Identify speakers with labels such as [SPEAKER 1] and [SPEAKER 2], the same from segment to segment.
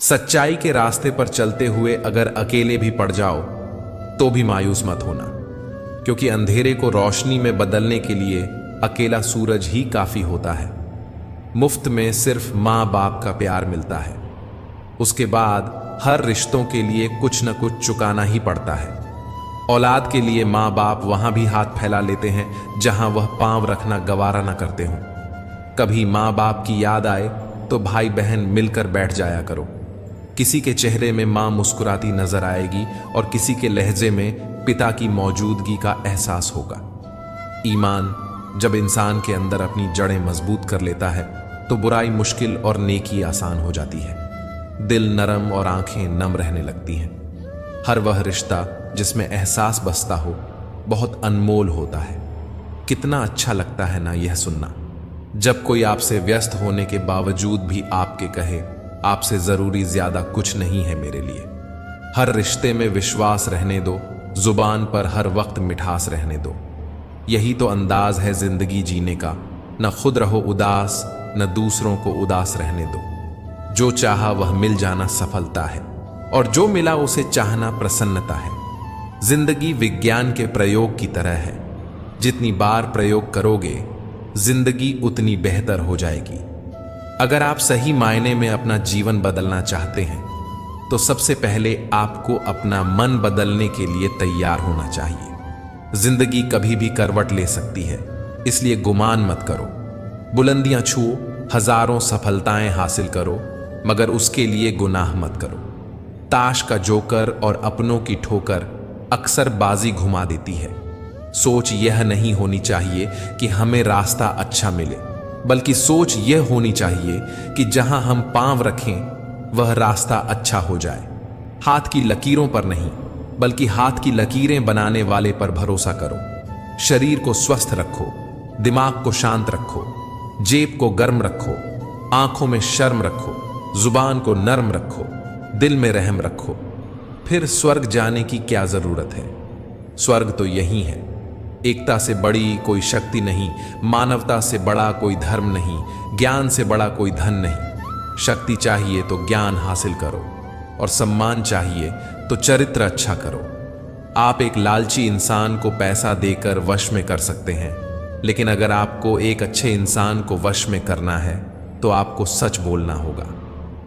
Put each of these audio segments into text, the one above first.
[SPEAKER 1] सच्चाई के रास्ते पर चलते हुए अगर अकेले भी पड़ जाओ तो भी मायूस मत होना, क्योंकि अंधेरे को रोशनी में बदलने के लिए अकेला सूरज ही काफी होता है। मुफ्त में सिर्फ माँ बाप का प्यार मिलता है, उसके बाद हर रिश्तों के लिए कुछ न कुछ चुकाना ही पड़ता है। औलाद के लिए माँ बाप वहां भी हाथ फैला लेते हैं जहां वह पांव रखना गवारा न करते हों। कभी माँ बाप की याद आए तो भाई बहन मिलकर बैठ जाया करो। किसी के चेहरे में माँ मुस्कुराती नजर आएगी और किसी के लहजे में पिता की मौजूदगी का एहसास होगा। ईमान जब इंसान के अंदर अपनी जड़ें मजबूत कर लेता है तो बुराई मुश्किल और नेकी आसान हो जाती है। दिल नरम और आंखें नम रहने लगती हैं। हर वह रिश्ता जिसमें एहसास बसता हो बहुत अनमोल होता है। कितना अच्छा लगता है ना यह सुनना, जब कोई आपसे व्यस्त होने के बावजूद भी आपके कहे आपसे जरूरी ज्यादा कुछ नहीं है मेरे लिए। हर रिश्ते में विश्वास रहने दो, जुबान पर हर वक्त मिठास रहने दो। यही तो अंदाज है जिंदगी जीने का। न खुद रहो उदास, न दूसरों को उदास रहने दो। जो चाहा वह मिल जाना सफलता है, और जो मिला उसे चाहना प्रसन्नता है। जिंदगी विज्ञान के प्रयोग की तरह है। जितनी बार प्रयोग करोगे जिंदगी उतनी बेहतर हो जाएगी। अगर आप सही मायने में अपना जीवन बदलना चाहते हैं तो सबसे पहले आपको अपना मन बदलने के लिए तैयार होना चाहिए। जिंदगी कभी भी करवट ले सकती है, इसलिए गुमान मत करो। बुलंदियां छुओ, हजारों सफलताएं हासिल करो, मगर उसके लिए गुनाह मत करो। ताश का जोकर और अपनों की ठोकर अक्सर बाजी घुमा देती है। सोच यह नहीं होनी चाहिए कि हमें रास्ता अच्छा मिले, बल्कि सोच यह होनी चाहिए कि जहां हम पांव रखें वह रास्ता अच्छा हो जाए। हाथ की लकीरों पर नहीं, बल्कि हाथ की लकीरें बनाने वाले पर भरोसा करो। शरीर को स्वस्थ रखो, दिमाग को शांत रखो, जेब को गर्म रखो, आंखों में शर्म रखो, जुबान को नर्म रखो, दिल में रहम रखो। फिर स्वर्ग जाने की क्या जरूरत है? स्वर्ग तो यही है। एकता से बड़ी कोई शक्ति नहीं, मानवता से बड़ा कोई धर्म नहीं, ज्ञान से बड़ा कोई धन नहीं। शक्ति चाहिए तो ज्ञान हासिल करो, और सम्मान चाहिए तो चरित्र अच्छा करो। आप एक लालची इंसान को पैसा देकर वश में कर सकते हैं, लेकिन अगर आपको एक अच्छे इंसान को वश में करना है तो आपको सच बोलना होगा।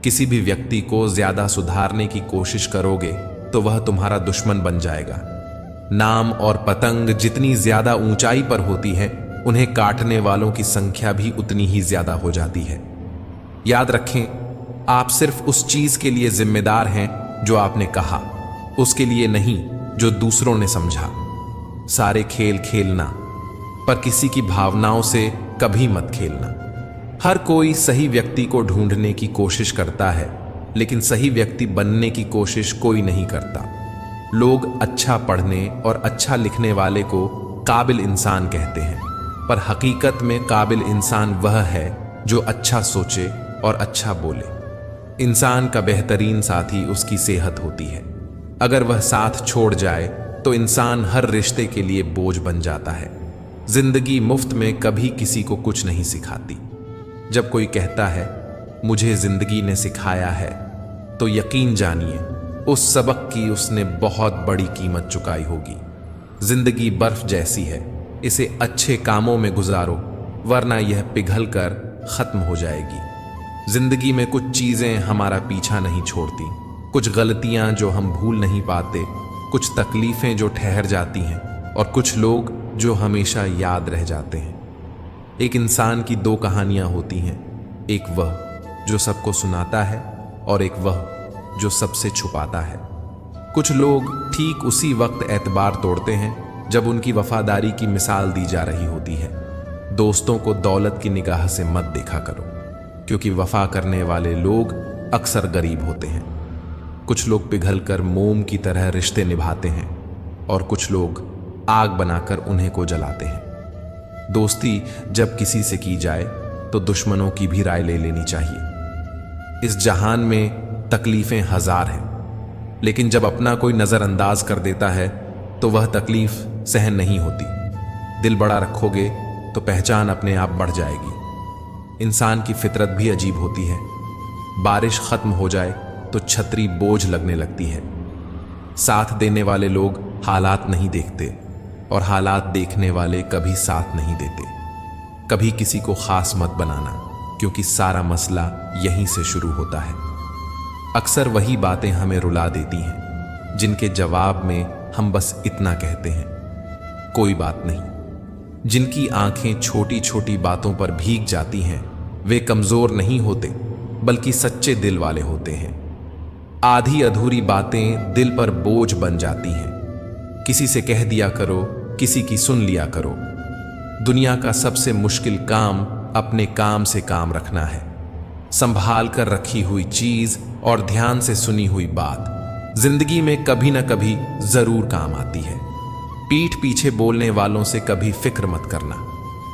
[SPEAKER 1] किसी भी व्यक्ति को ज्यादा सुधारने की कोशिश करोगे तो वह तुम्हारा दुश्मन बन जाएगा। नाम और पतंग जितनी ज्यादा ऊंचाई पर होती है, उन्हें काटने वालों की संख्या भी उतनी ही ज्यादा हो जाती है। याद रखें, आप सिर्फ उस चीज के लिए जिम्मेदार हैं जो आपने कहा, उसके लिए नहीं जो दूसरों ने समझा। सारे खेल खेलना, पर किसी की भावनाओं से कभी मत खेलना। हर कोई सही व्यक्ति को ढूंढने की कोशिश करता है, लेकिन सही व्यक्ति बनने की कोशिश कोई नहीं करता। लोग अच्छा पढ़ने और अच्छा लिखने वाले को काबिल इंसान कहते हैं, पर हकीकत में काबिल इंसान वह है जो अच्छा सोचे और अच्छा बोले। इंसान का बेहतरीन साथी उसकी सेहत होती है। अगर वह साथ छोड़ जाए तो इंसान हर रिश्ते के लिए बोझ बन जाता है। जिंदगी मुफ्त में कभी किसी को कुछ नहीं सिखाती। जब कोई कहता है मुझे जिंदगी ने सिखाया है, तो यकीन जानिए उस सबक की उसने बहुत बड़ी कीमत चुकाई होगी। जिंदगी बर्फ जैसी है, इसे अच्छे कामों में गुजारो, वरना यह पिघल कर खत्म हो जाएगी। जिंदगी में कुछ चीजें हमारा पीछा नहीं छोड़ती, कुछ गलतियां जो हम भूल नहीं पाते, कुछ तकलीफें जो ठहर जाती हैं, और कुछ लोग जो हमेशा याद रह जाते हैं। एक इंसान की दो कहानियां होती हैं, एक वह जो सबको सुनाता है और एक वह जो सबसे छुपाता है। कुछ लोग ठीक उसी वक्त एतबार तोड़ते हैं जब उनकी वफादारी की मिसाल दी जा रही होती है। दोस्तों को दौलत की निगाह से मत देखा करो, क्योंकि वफा करने वाले लोग अक्सर गरीब होते हैं। कुछ लोग पिघलकर मोम की तरह रिश्ते निभाते हैं, और कुछ लोग आग बनाकर उन्हें को जलाते हैं। दोस्ती जब किसी से की जाए तो दुश्मनों की भी राय ले लेनी चाहिए। इस जहान में तकलीफें हजार हैं, लेकिन जब अपना कोई नजरअंदाज कर देता है तो वह तकलीफ सहन नहीं होती। दिल बड़ा रखोगे तो पहचान अपने आप बढ़ जाएगी। इंसान की फितरत भी अजीब होती है। बारिश खत्म हो जाए तो छतरी बोझ लगने लगती है। साथ देने वाले लोग हालात नहीं देखते और हालात देखने वाले कभी साथ नहीं देते। कभी किसी को खास मत बनाना, क्योंकि सारा मसला यहीं से शुरू होता है। अक्सर वही बातें हमें रुला देती हैं जिनके जवाब में हम बस इतना कहते हैं, कोई बात नहीं। जिनकी आंखें छोटी छोटी बातों पर भीग जाती हैं वे कमजोर नहीं होते, बल्कि सच्चे दिल वाले होते हैं। आधी अधूरी बातें दिल पर बोझ बन जाती हैं। किसी से कह दिया करो, किसी की सुन लिया करो। दुनिया का सबसे मुश्किल काम अपने काम से काम रखना है। संभाल कर रखी हुई चीज और ध्यान से सुनी हुई बात जिंदगी में कभी ना कभी जरूर काम आती है। पीठ पीछे बोलने वालों से कभी फिक्र मत करना,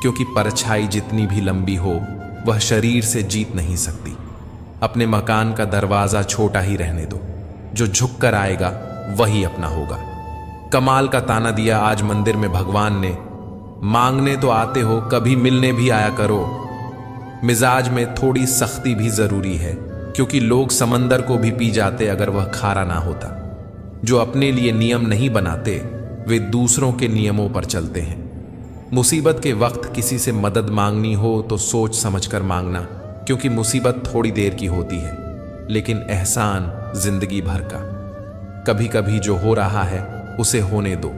[SPEAKER 1] क्योंकि परछाई जितनी भी लंबी हो वह शरीर से जीत नहीं सकती। अपने मकान का दरवाजा छोटा ही रहने दो, जो झुक कर आएगा वही अपना होगा। कमाल का ताना दिया आज मंदिर में भगवान ने, मांगने तो आते हो कभी मिलने भी आया करो। मिजाज में थोड़ी सख्ती भी जरूरी है, क्योंकि लोग समंदर को भी पी जाते अगर वह खारा ना होता। जो अपने लिए नियम नहीं बनाते वे दूसरों के नियमों पर चलते हैं। मुसीबत के वक्त किसी से मदद मांगनी हो तो सोच समझकर मांगना, क्योंकि मुसीबत थोड़ी देर की होती है, लेकिन एहसान जिंदगी भर का। कभी कभी जो हो रहा है उसे होने दो,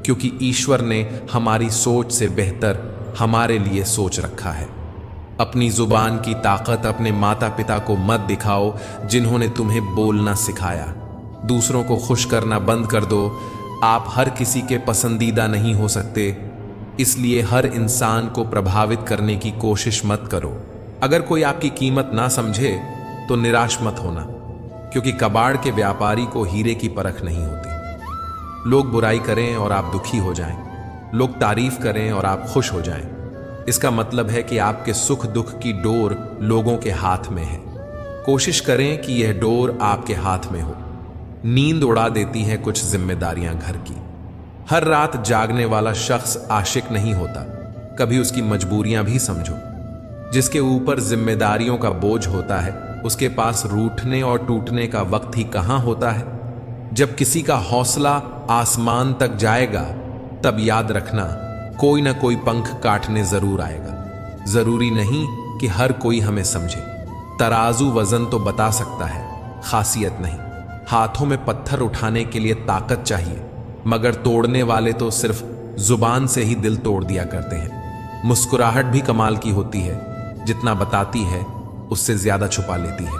[SPEAKER 1] क्योंकि ईश्वर ने हमारी सोच से बेहतर हमारे लिए सोच रखा है। अपनी जुबान की ताकत अपने माता पिता को मत दिखाओ, जिन्होंने तुम्हें बोलना सिखाया। दूसरों को खुश करना बंद कर दो। आप हर किसी के पसंदीदा नहीं हो सकते, इसलिए हर इंसान को प्रभावित करने की कोशिश मत करो। अगर कोई आपकी कीमत ना समझे तो निराश मत होना, क्योंकि कबाड़ के व्यापारी को हीरे की परख नहीं होती। लोग बुराई करें और आप दुखी हो जाएं, लोग तारीफ करें और आप खुश हो जाएं। इसका मतलब है कि आपके सुख दुख की डोर लोगों के हाथ में है। कोशिश करें कि यह डोर आपके हाथ में हो। नींद उड़ा देती है कुछ जिम्मेदारियां घर की। हर रात जागने वाला शख्स आशिक नहीं होता, कभी उसकी मजबूरियां भी समझो। जिसके ऊपर जिम्मेदारियों का बोझ होता है उसके पास रूठने और टूटने का वक्त ही कहां होता है। जब किसी का हौसला आसमान तक जाएगा तब याद रखना, कोई ना कोई पंख काटने जरूर आएगा। जरूरी नहीं कि हर कोई हमें समझे। तराजू वजन तो बता सकता है, खासियत नहीं। हाथों में पत्थर उठाने के लिए ताकत चाहिए, मगर तोड़ने वाले तो सिर्फ जुबान से ही दिल तोड़ दिया करते हैं। मुस्कुराहट भी कमाल की होती है, जितना बताती है उससे ज्यादा छुपा लेती है।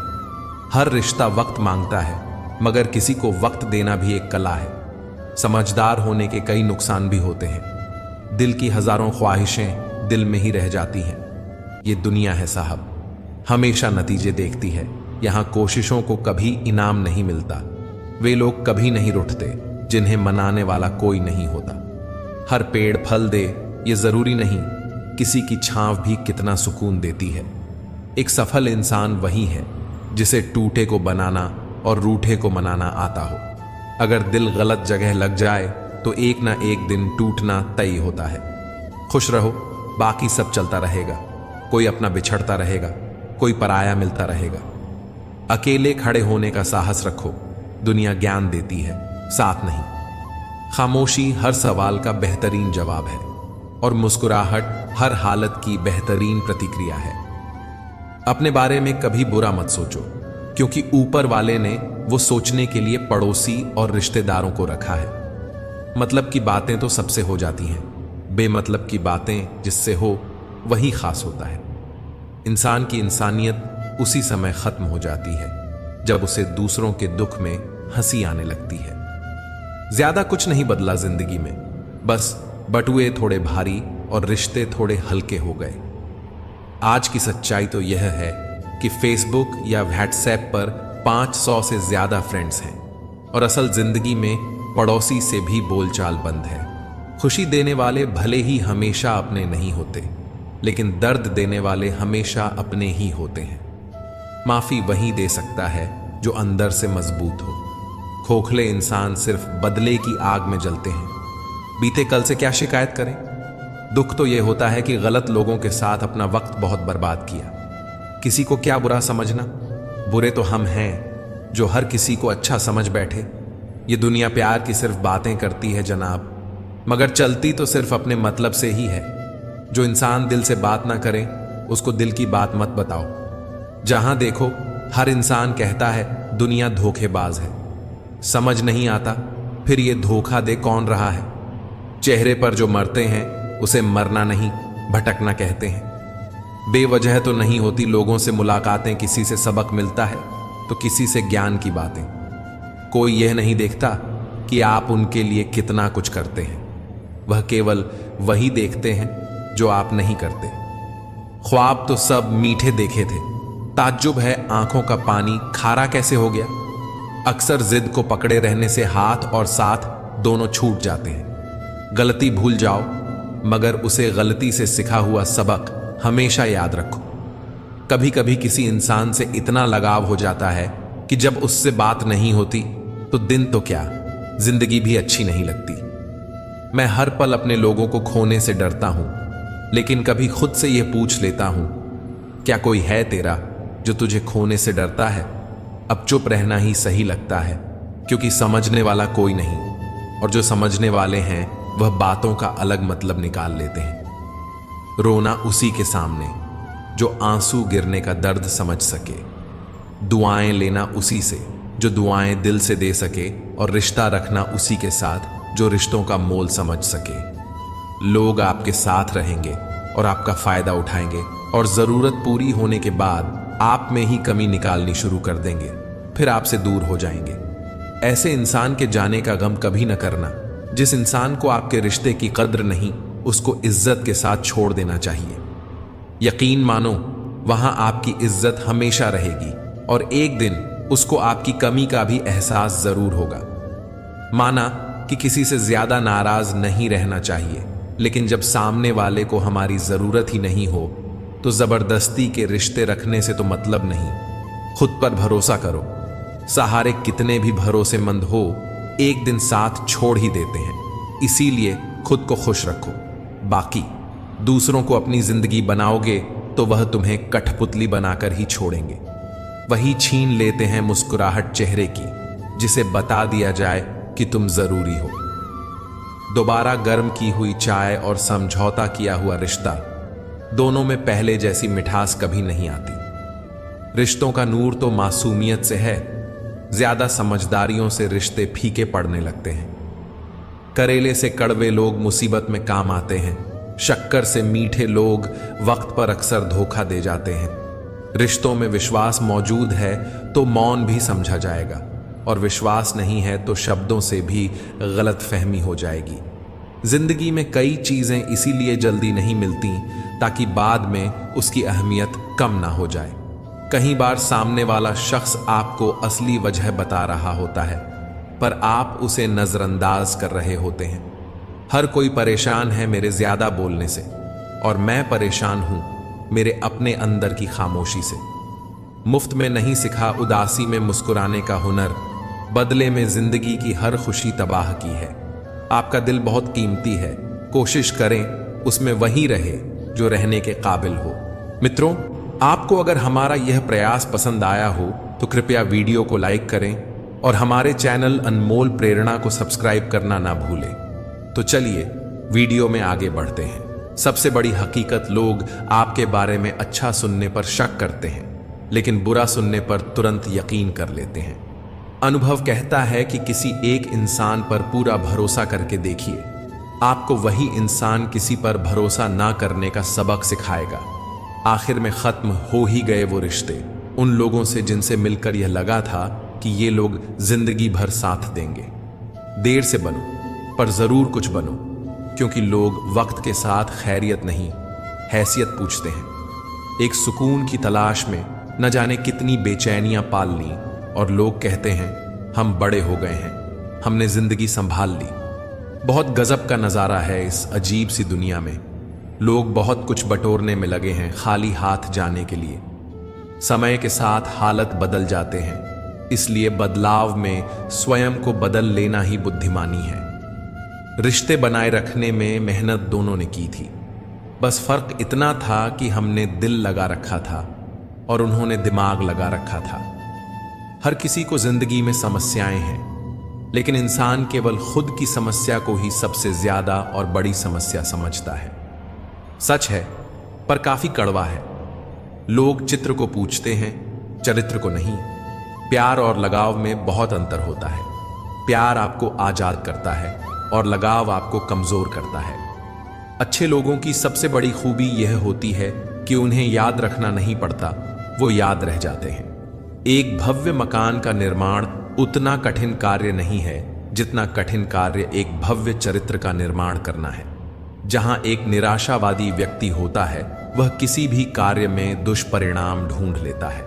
[SPEAKER 1] हर रिश्ता वक्त मांगता है, मगर किसी को वक्त देना भी एक कला है। समझदार होने के कई नुकसान भी होते हैं। दिल की हजारों ख्वाहिशें दिल में ही रह जाती हैं। ये दुनिया है साहब, हमेशा नतीजे देखती है। यहां कोशिशों को कभी इनाम नहीं मिलता। वे लोग कभी नहीं रुठते जिन्हें मनाने वाला कोई नहीं होता। हर पेड़ फल दे ये जरूरी नहीं, किसी की छांव भी कितना सुकून देती है। एक सफल इंसान वही है जिसे टूटे को बनाना और रूठे को मनाना आता हो। अगर दिल गलत जगह लग जाए तो एक ना एक दिन टूटना तय होता है। खुश रहो, बाकी सब चलता रहेगा। कोई अपना बिछड़ता रहेगा, कोई पराया मिलता रहेगा। अकेले खड़े होने का साहस रखो, दुनिया ज्ञान देती है, साथ नहीं। खामोशी हर सवाल का बेहतरीन जवाब है और मुस्कुराहट हर हालत की बेहतरीन प्रतिक्रिया है। अपने बारे में कभी बुरा मत सोचो, क्योंकि ऊपर वाले ने वो सोचने के लिए पड़ोसी और रिश्तेदारों को रखा है। मतलब की बातें तो सबसे हो जाती हैं, बेमतलब की बातें जिससे हो वही खास होता है। इंसान की इंसानियत उसी समय खत्म हो जाती है जब उसे दूसरों के दुख में हंसी आने लगती है। ज्यादा कुछ नहीं बदला जिंदगी में, बस बटुए थोड़े भारी और रिश्ते थोड़े हल्के हो गए। आज की सच्चाई तो यह है कि फेसबुक या व्हाट्सएप पर 500 से ज्यादा फ्रेंड्स हैं और असल जिंदगी में पड़ोसी से भी बोलचाल बंद है। खुशी देने वाले भले ही हमेशा अपने नहीं होते, लेकिन दर्द देने वाले हमेशा अपने ही होते हैं। माफी वही दे सकता है जो अंदर से मजबूत हो। खोखले इंसान सिर्फ बदले की आग में जलते हैं। बीते कल से क्या शिकायत करें। दुख तो यह होता है कि गलत लोगों के साथ अपना वक्त बहुत बर्बाद किया। किसी को क्या बुरा समझना, बुरे तो हम हैं, जो हर किसी को अच्छा समझ बैठे। ये दुनिया प्यार की सिर्फ बातें करती है जनाब, मगर चलती तो सिर्फ अपने मतलब से ही है। जो इंसान दिल से बात ना करे उसको दिल की बात मत बताओ। जहां देखो हर इंसान कहता है दुनिया धोखेबाज है। समझ नहीं आता फिर ये धोखा दे कौन रहा है। चेहरे पर जो मरते हैं उसे मरना नहीं भटकना कहते हैं। बेवजह तो नहीं होती लोगों से मुलाकातें, किसी से सबक मिलता है तो किसी से ज्ञान की बातें। कोई यह नहीं देखता कि आप उनके लिए कितना कुछ करते हैं, वह केवल वही देखते हैं जो आप नहीं करते। ख्वाब तो सब मीठे देखे थे, ताज्जुब है आंखों का पानी खारा कैसे हो गया। अक्सर जिद को पकड़े रहने से हाथ और साथ दोनों छूट जाते हैं। गलती भूल जाओ मगर उसे गलती से सिखा हुआ सबक हमेशा याद रखो। कभी कभी किसी इंसान से इतना लगाव हो जाता है कि जब उससे बात नहीं होती तो दिन तो क्या जिंदगी भी अच्छी नहीं लगती। मैं हर पल अपने लोगों को खोने से डरता हूं, लेकिन कभी खुद से यह पूछ लेता हूं, क्या कोई है तेरा जो तुझे खोने से डरता है। अब चुप रहना ही सही लगता है, क्योंकि समझने वाला कोई नहीं, और जो समझने वाले हैं वह बातों का अलग मतलब निकाल लेते हैं। रोना उसी के सामने जो आंसू गिरने का दर्द समझ सके। दुआएं लेना उसी से जो दुआएं दिल से दे सके, और रिश्ता रखना उसी के साथ जो रिश्तों का मोल समझ सके। लोग आपके साथ रहेंगे और आपका फायदा उठाएंगे, और जरूरत पूरी होने के बाद आप में ही कमी निकालनी शुरू कर देंगे, फिर आपसे दूर हो जाएंगे। ऐसे इंसान के जाने का गम कभी न करना। जिस इंसान को आपके रिश्ते की कद्र नहीं, उसको इज्जत के साथ छोड़ देना चाहिए। यकीन मानो वहां आपकी इज्जत हमेशा रहेगी, और एक दिन उसको आपकी कमी का भी एहसास जरूर होगा। माना कि किसी से ज्यादा नाराज नहीं रहना चाहिए, लेकिन जब सामने वाले को हमारी जरूरत ही नहीं हो तो जबरदस्ती के रिश्ते रखने से तो मतलब नहीं। खुद पर भरोसा करो। सहारे कितने भी भरोसेमंद हो, एक दिन साथ छोड़ ही देते हैं। इसीलिए खुद को खुश रखो। बाकी दूसरों को अपनी जिंदगी बनाओगे तो वह तुम्हें कठपुतली बनाकर ही छोड़ेंगे। वही छीन लेते हैं मुस्कुराहट चेहरे की, जिसे बता दिया जाए कि तुम जरूरी हो। दोबारा गर्म की हुई चाय और समझौता किया हुआ रिश्ता, दोनों में पहले जैसी मिठास कभी नहीं आती। रिश्तों का नूर तो मासूमियत से है, ज्यादा समझदारियों से रिश्ते फीके पड़ने लगते हैं। करेले से कड़वे लोग मुसीबत में काम आते हैं, शक्कर से मीठे लोग वक्त पर अक्सर धोखा दे जाते हैं। रिश्तों में विश्वास मौजूद है तो मौन भी समझा जाएगा, और विश्वास नहीं है तो शब्दों से भी गलतफहमी हो जाएगी। जिंदगी में कई चीजें इसीलिए जल्दी नहीं मिलती ताकि बाद में उसकी अहमियत कम ना हो जाए। कई बार सामने वाला शख्स आपको असली वजह बता रहा होता है, पर आप उसे नजरअंदाज कर रहे होते हैं। हर कोई परेशान है मेरे ज्यादा बोलने से, और मैं परेशान हूं मेरे अपने अंदर की खामोशी से। मुफ्त में नहीं सिखा उदासी में मुस्कुराने का हुनर, बदले में जिंदगी की हर खुशी तबाह की है। आपका दिल बहुत कीमती है, कोशिश करें उसमें वही रहे जो रहने के काबिल हो। मित्रों, आपको अगर हमारा यह प्रयास पसंद आया हो तो कृपया वीडियो को लाइक करें और हमारे चैनल अनमोल प्रेरणा को सब्सक्राइब करना ना भूलें। तो चलिए वीडियो में आगे बढ़ते हैं। सबसे बड़ी हकीकत, लोग आपके बारे में अच्छा सुनने पर शक करते हैं, लेकिन बुरा सुनने पर तुरंत यकीन कर लेते हैं। अनुभव कहता है कि किसी एक इंसान पर पूरा भरोसा करके देखिए, आपको वही इंसान किसी पर भरोसा ना करने का सबक सिखाएगा। आखिर में खत्म हो ही गए वो रिश्ते उन लोगों से जिनसे मिलकर यह लगा था कि ये लोग जिंदगी भर साथ देंगे। देर से बनो पर जरूर कुछ बनो, क्योंकि लोग वक्त के साथ खैरियत नहीं हैसियत पूछते हैं। एक सुकून की तलाश में न जाने कितनी बेचैनियां पाल ली, और लोग कहते हैं हम बड़े हो गए हैं, हमने जिंदगी संभाल ली। बहुत गजब का नजारा है इस अजीब सी दुनिया में। लोग बहुत कुछ बटोरने में लगे हैं खाली हाथ जाने के लिए। समय के साथ हालत बदल जाते हैं, इसलिए बदलाव में स्वयं को बदल लेना ही बुद्धिमानी है। रिश्ते बनाए रखने में मेहनत दोनों ने की थी, बस फर्क इतना था कि हमने दिल लगा रखा था और उन्होंने दिमाग लगा रखा था। हर किसी को जिंदगी में समस्याएं हैं, लेकिन इंसान केवल खुद की समस्या को ही सबसे ज्यादा और बड़ी समस्या समझता है। सच है, पर काफी कड़वा है। लोग चित्र को पूछते हैं, चरित्र को नहीं। प्यार और लगाव में बहुत अंतर होता है। प्यार आपको आजाद करता है और लगाव आपको कमजोर करता है। अच्छे लोगों की सबसे बड़ी खूबी यह होती है कि उन्हें याद रखना नहीं पड़ता, वो याद रह जाते हैं। एक भव्य मकान का निर्माण उतना कठिन कार्य नहीं है जितना कठिन कार्य एक भव्य चरित्र का निर्माण करना है। जहां एक निराशावादी व्यक्ति होता है, वह किसी भी कार्य में दुष्परिणाम ढूंढ लेता है।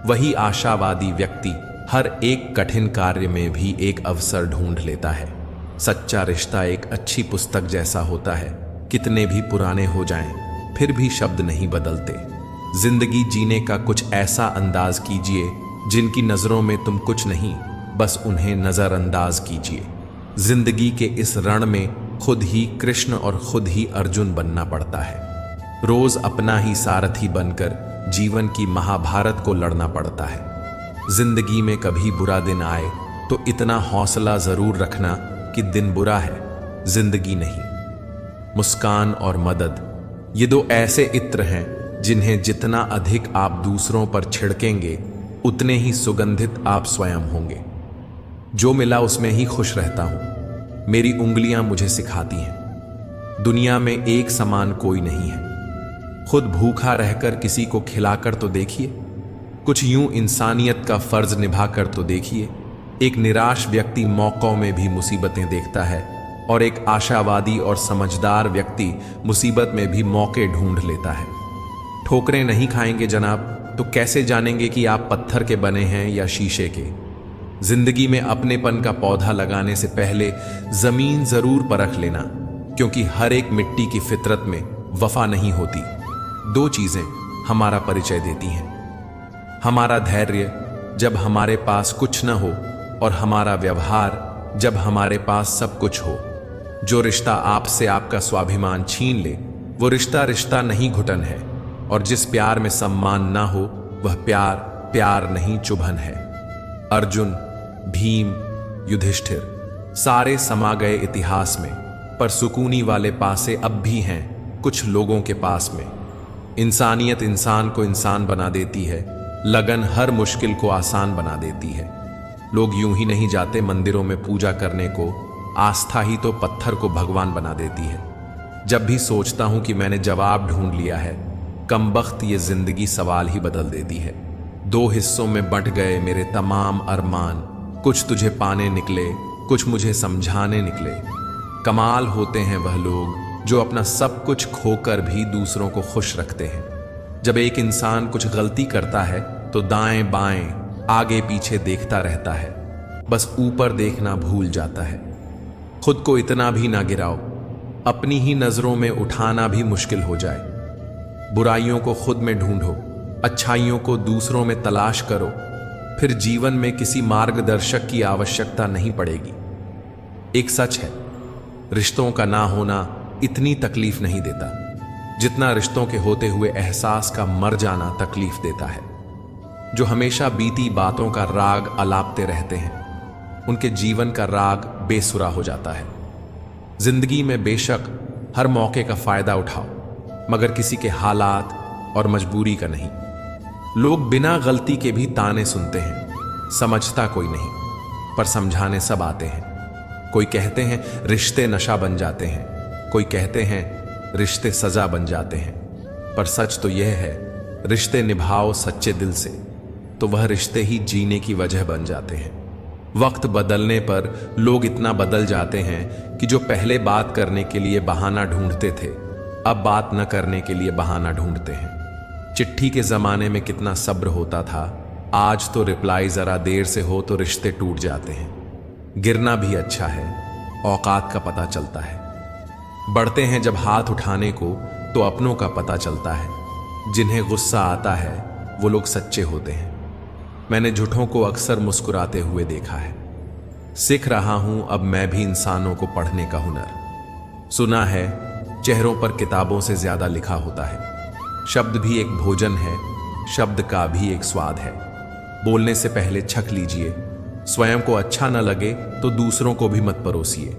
[SPEAKER 1] वही आशावादी व्यक्ति हर एक कठिन कार्य में भी एक अवसर ढूंढ लेता है। सच्चा रिश्ता एक अच्छी पुस्तक जैसा होता है। कितने भी पुराने हो जाएं, फिर भी शब्द नहीं बदलते। जिंदगी जीने का कुछ ऐसा अंदाज कीजिए जिनकी नजरों में तुम कुछ नहीं, बस उन्हें नजरअंदाज कीजिए। जिंदगी के इस रण में खुद ही कृष्ण और खुद ही अर्जुन बनना पड़ता है। रोज अपना ही सारथी बनकर जीवन की महाभारत को लड़ना पड़ता है। जिंदगी में कभी बुरा दिन आए तो इतना हौसला जरूर रखना कि दिन बुरा है, जिंदगी नहीं। मुस्कान और मदद, ये दो ऐसे इत्र हैं जिन्हें जितना अधिक आप दूसरों पर छिड़केंगे उतने ही सुगंधित आप स्वयं होंगे। जो मिला उसमें ही खुश रहता हूं। मेरी उंगलियां मुझे सिखाती हैं, दुनिया में एक समान कोई नहीं है। खुद भूखा रहकर किसी को खिलाकर तो देखिए, कुछ यूं इंसानियत का फर्ज निभाकर तो देखिए। एक निराश व्यक्ति मौकों में भी मुसीबतें देखता है और एक आशावादी और समझदार व्यक्ति मुसीबत में भी मौके ढूंढ लेता है। ठोकरें नहीं खाएंगे जनाब तो कैसे जानेंगे कि आप पत्थर के बने हैं या शीशे के। जिंदगी में अपनेपन का पौधा लगाने से पहले जमीन जरूर परख लेना, क्योंकि हर एक मिट्टी की फितरत में वफा नहीं होती। दो चीजें हमारा परिचय देती हैं, हमारा धैर्य जब हमारे पास कुछ न हो और हमारा व्यवहार जब हमारे पास सब कुछ हो। जो रिश्ता आपसे आपका स्वाभिमान छीन ले वो रिश्ता रिश्ता नहीं घुटन है, और जिस प्यार में सम्मान ना हो वह प्यार प्यार नहीं चुभन है। अर्जुन, भीम, युधिष्ठिर सारे समा गए इतिहास में, पर सुकूनी वाले पासे अब भी हैं कुछ लोगों के पास में। इंसानियत इंसान को इंसान बना देती है, लगन हर मुश्किल को आसान बना देती है। लोग यूं ही नहीं जाते मंदिरों में पूजा करने को, आस्था ही तो पत्थर को भगवान बना देती है। जब भी सोचता हूं कि मैंने जवाब ढूंढ लिया है, कमबख्त ये जिंदगी सवाल ही बदल देती है। दो हिस्सों में बंट गए मेरे तमाम अरमान, कुछ तुझे पाने निकले, कुछ मुझे समझाने निकले। कमाल होते हैं वह लोग जो अपना सब कुछ खोकर भी दूसरों को खुश रखते हैं। जब एक इंसान कुछ गलती करता है तो दाएं बाएं आगे पीछे देखता रहता है, बस ऊपर देखना भूल जाता है। खुद को इतना भी ना गिराओ, अपनी ही नजरों में उठाना भी मुश्किल हो जाए। बुराइयों को खुद में ढूंढो, अच्छाइयों को दूसरों में तलाश करो, फिर जीवन में किसी मार्गदर्शक की आवश्यकता नहीं पड़ेगी। एक सच है, रिश्तों का ना होना इतनी तकलीफ नहीं देता जितना रिश्तों के होते हुए एहसास का मर जाना तकलीफ देता है। जो हमेशा बीती बातों का राग अलापते रहते हैं, उनके जीवन का राग बेसुरा हो जाता है। जिंदगी में बेशक हर मौके का फायदा उठाओ, मगर किसी के हालात और मजबूरी का नहीं। लोग बिना गलती के भी ताने सुनते हैं, समझता कोई नहीं, पर समझाने सब आते हैं। कोई कहते हैं रिश्ते नशा बन जाते हैं, कोई कहते हैं रिश्ते सजा बन जाते हैं, पर सच तो यह है, रिश्ते निभाओ सच्चे दिल से तो वह रिश्ते ही जीने की वजह बन जाते हैं। वक्त बदलने पर लोग इतना बदल जाते हैं कि जो पहले बात करने के लिए बहाना ढूंढते थे, अब बात न करने के लिए बहाना ढूंढते हैं। चिट्ठी के जमाने में कितना सब्र होता था, आज तो रिप्लाई जरा देर से हो तो रिश्ते टूट जाते हैं। गिरना भी अच्छा है, औकात का पता चलता है। बढ़ते हैं जब हाथ उठाने को तो अपनों का पता चलता है। जिन्हें गुस्सा आता है वो लोग सच्चे होते हैं। मैंने झूठों को अक्सर मुस्कुराते हुए देखा है। सीख रहा हूं अब मैं भी इंसानों को पढ़ने का हुनर। सुना है चेहरों पर किताबों से ज्यादा लिखा होता है। शब्द भी एक भोजन है, शब्द का भी एक स्वाद है। बोलने से पहले छक लीजिए। स्वयं को अच्छा न लगे तो दूसरों को भी मत परोसिए।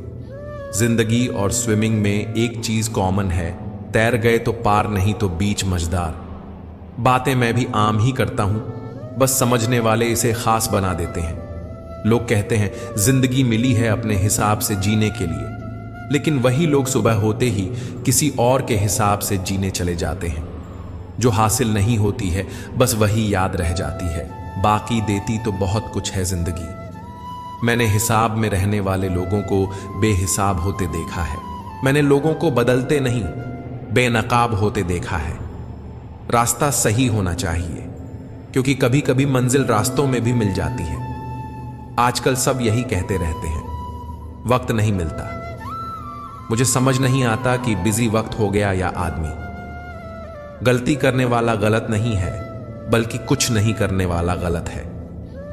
[SPEAKER 1] जिंदगी और स्विमिंग में एक चीज कॉमन है, तैर गए तो पार, नहीं तो बीच मझदार। बातें मैं भी आम ही करता हूं, बस समझने वाले इसे खास बना देते हैं। लोग कहते हैं जिंदगी मिली है अपने हिसाब से जीने के लिए, लेकिन वही लोग सुबह होते ही किसी और के हिसाब से जीने चले जाते हैं। जो हासिल नहीं होती है बस वही याद रह जाती है, बाकी देती तो बहुत कुछ है जिंदगी। मैंने हिसाब में रहने वाले लोगों को बेहिसाब होते देखा है। मैंने लोगों को बदलते नहीं, बेनकाब होते देखा है। रास्ता सही होना चाहिए, क्योंकि कभी कभी मंजिल रास्तों में भी मिल जाती है। आजकल सब यही कहते रहते हैं, वक्त नहीं मिलता। मुझे समझ नहीं आता कि बिजी वक्त हो गया या आदमी। गलती करने वाला गलत नहीं है, बल्कि कुछ नहीं करने वाला गलत है।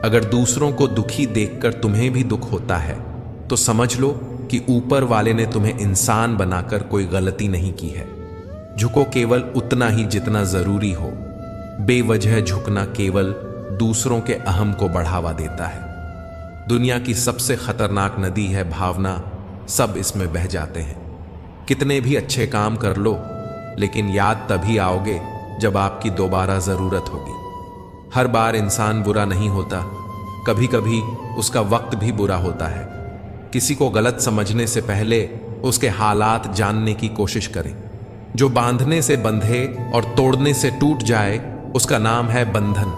[SPEAKER 1] अगर दूसरों को दुखी देखकर तुम्हें भी दुख होता है तो समझ लो कि ऊपर वाले ने तुम्हें इंसान बनाकर कोई गलती नहीं की है। झुको केवल उतना ही जितना जरूरी हो। बेवजह झुकना केवल दूसरों के अहम को बढ़ावा देता है। दुनिया की सबसे खतरनाक नदी है भावना, सब इसमें बह जाते हैं। कितने भी अच्छे काम कर लो, लेकिन याद तभी आओगे जब आपकी दोबारा जरूरत होगी। हर बार इंसान बुरा नहीं होता, कभी कभी उसका वक्त भी बुरा होता है। किसी को गलत समझने से पहले उसके हालात जानने की कोशिश करें। जो बांधने से बंधे और तोड़ने से टूट जाए उसका नाम है बंधन।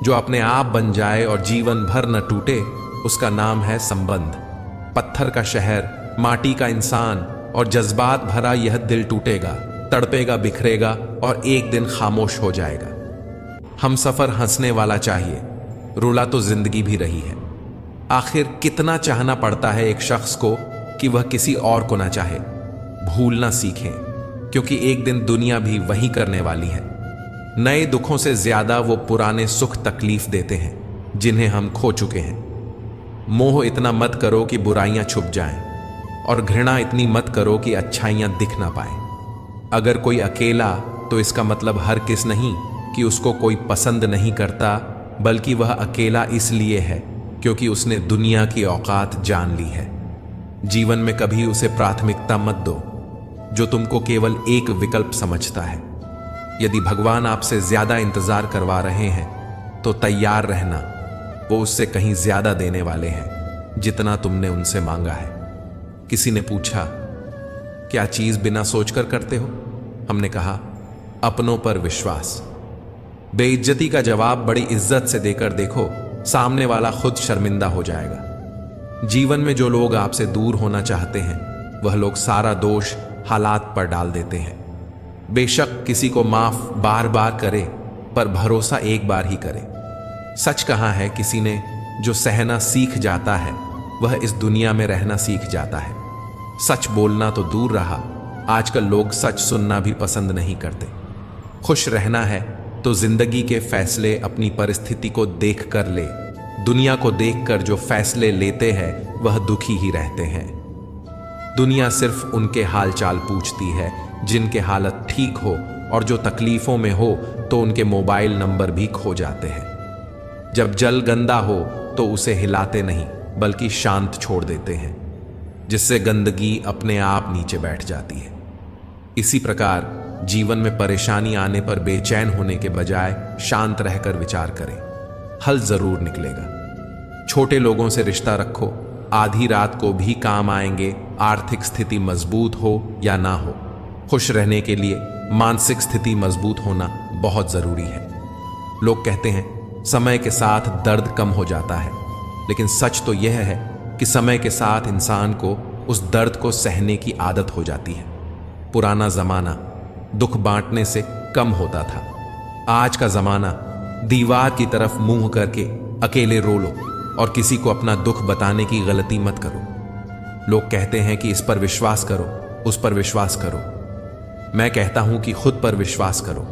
[SPEAKER 1] जो अपने आप बन जाए और जीवन भर न टूटे उसका नाम है संबंध। पत्थर का शहर, माटी का इंसान और जज्बात भरा यह दिल टूटेगा, तड़पेगा, बिखरेगा और एक दिन खामोश हो जाएगा। हम सफर हंसने वाला चाहिए, रुला तो जिंदगी भी रही है। आखिर कितना चाहना पड़ता है एक शख्स को कि वह किसी और को ना चाहे। भूलना सीखें, क्योंकि एक दिन दुनिया भी वही करने वाली है। नए दुखों से ज्यादा वो पुराने सुख तकलीफ देते हैं जिन्हें हम खो चुके हैं। मोह इतना मत करो कि बुराइयां छुप जाएं, और घृणा इतनी मत करो कि अच्छाइयां दिख ना पाए। अगर कोई अकेला तो इसका मतलब हर किस नहीं कि उसको कोई पसंद नहीं करता, बल्कि वह अकेला इसलिए है क्योंकि उसने दुनिया की औकात जान ली है। जीवन में कभी उसे प्राथमिकता मत दो जो तुमको केवल एक विकल्प समझता है। यदि भगवान आपसे ज्यादा इंतजार करवा रहे हैं तो तैयार रहना, वो उससे कहीं ज्यादा देने वाले हैं जितना तुमने उनसे मांगा है। किसी ने पूछा, क्या चीज बिना सोचकर करते हो? हमने कहा, अपनों पर विश्वास। बेइज्जती का जवाब बड़ी इज्जत से देकर देखो, सामने वाला खुद शर्मिंदा हो जाएगा। जीवन में जो लोग आपसे दूर होना चाहते हैं वह लोग सारा दोष हालात पर डाल देते हैं। बेशक किसी को माफ बार बार करे, पर भरोसा एक बार ही करे। सच कहा है किसी ने, जो सहना सीख जाता है वह इस दुनिया में रहना सीख जाता है। सच बोलना तो दूर रहा, आजकल लोग सच सुनना भी पसंद नहीं करते। खुश रहना है तो जिंदगी के फैसले अपनी परिस्थिति को देख कर ले। दुनिया को देखकर जो फैसले लेते हैं वह दुखी ही रहते हैं। दुनिया सिर्फ उनके हालचाल पूछती है जिनके हालत ठीक हो, और जो तकलीफों में हो तो उनके मोबाइल नंबर भी खो जाते हैं। जब जल गंदा हो तो उसे हिलाते नहीं बल्कि शांत छोड़ देते हैं, जिससे गंदगी अपने आप नीचे बैठ जाती है। इसी प्रकार जीवन में परेशानी आने पर बेचैन होने के बजाय शांत रहकर विचार करें, हल जरूर निकलेगा। छोटे लोगों से रिश्ता रखो, आधी रात को भी काम आएंगे, आर्थिक स्थिति मजबूत हो या ना हो। खुश रहने के लिए मानसिक स्थिति मजबूत होना बहुत जरूरी है। लोग कहते हैं समय के साथ दर्द कम हो जाता है, लेकिन सच तो यह है कि समय के साथ इंसान को उस दर्द को सहने की आदत हो जाती है। पुराना जमाना दुख बांटने से कम होता था, आज का जमाना दीवार की तरफ मुंह करके अकेले रो लो और किसी को अपना दुख बताने की गलती मत करो। लोग कहते हैं कि इस पर विश्वास करो, उस पर विश्वास करो। मैं कहता हूं कि खुद पर विश्वास करो,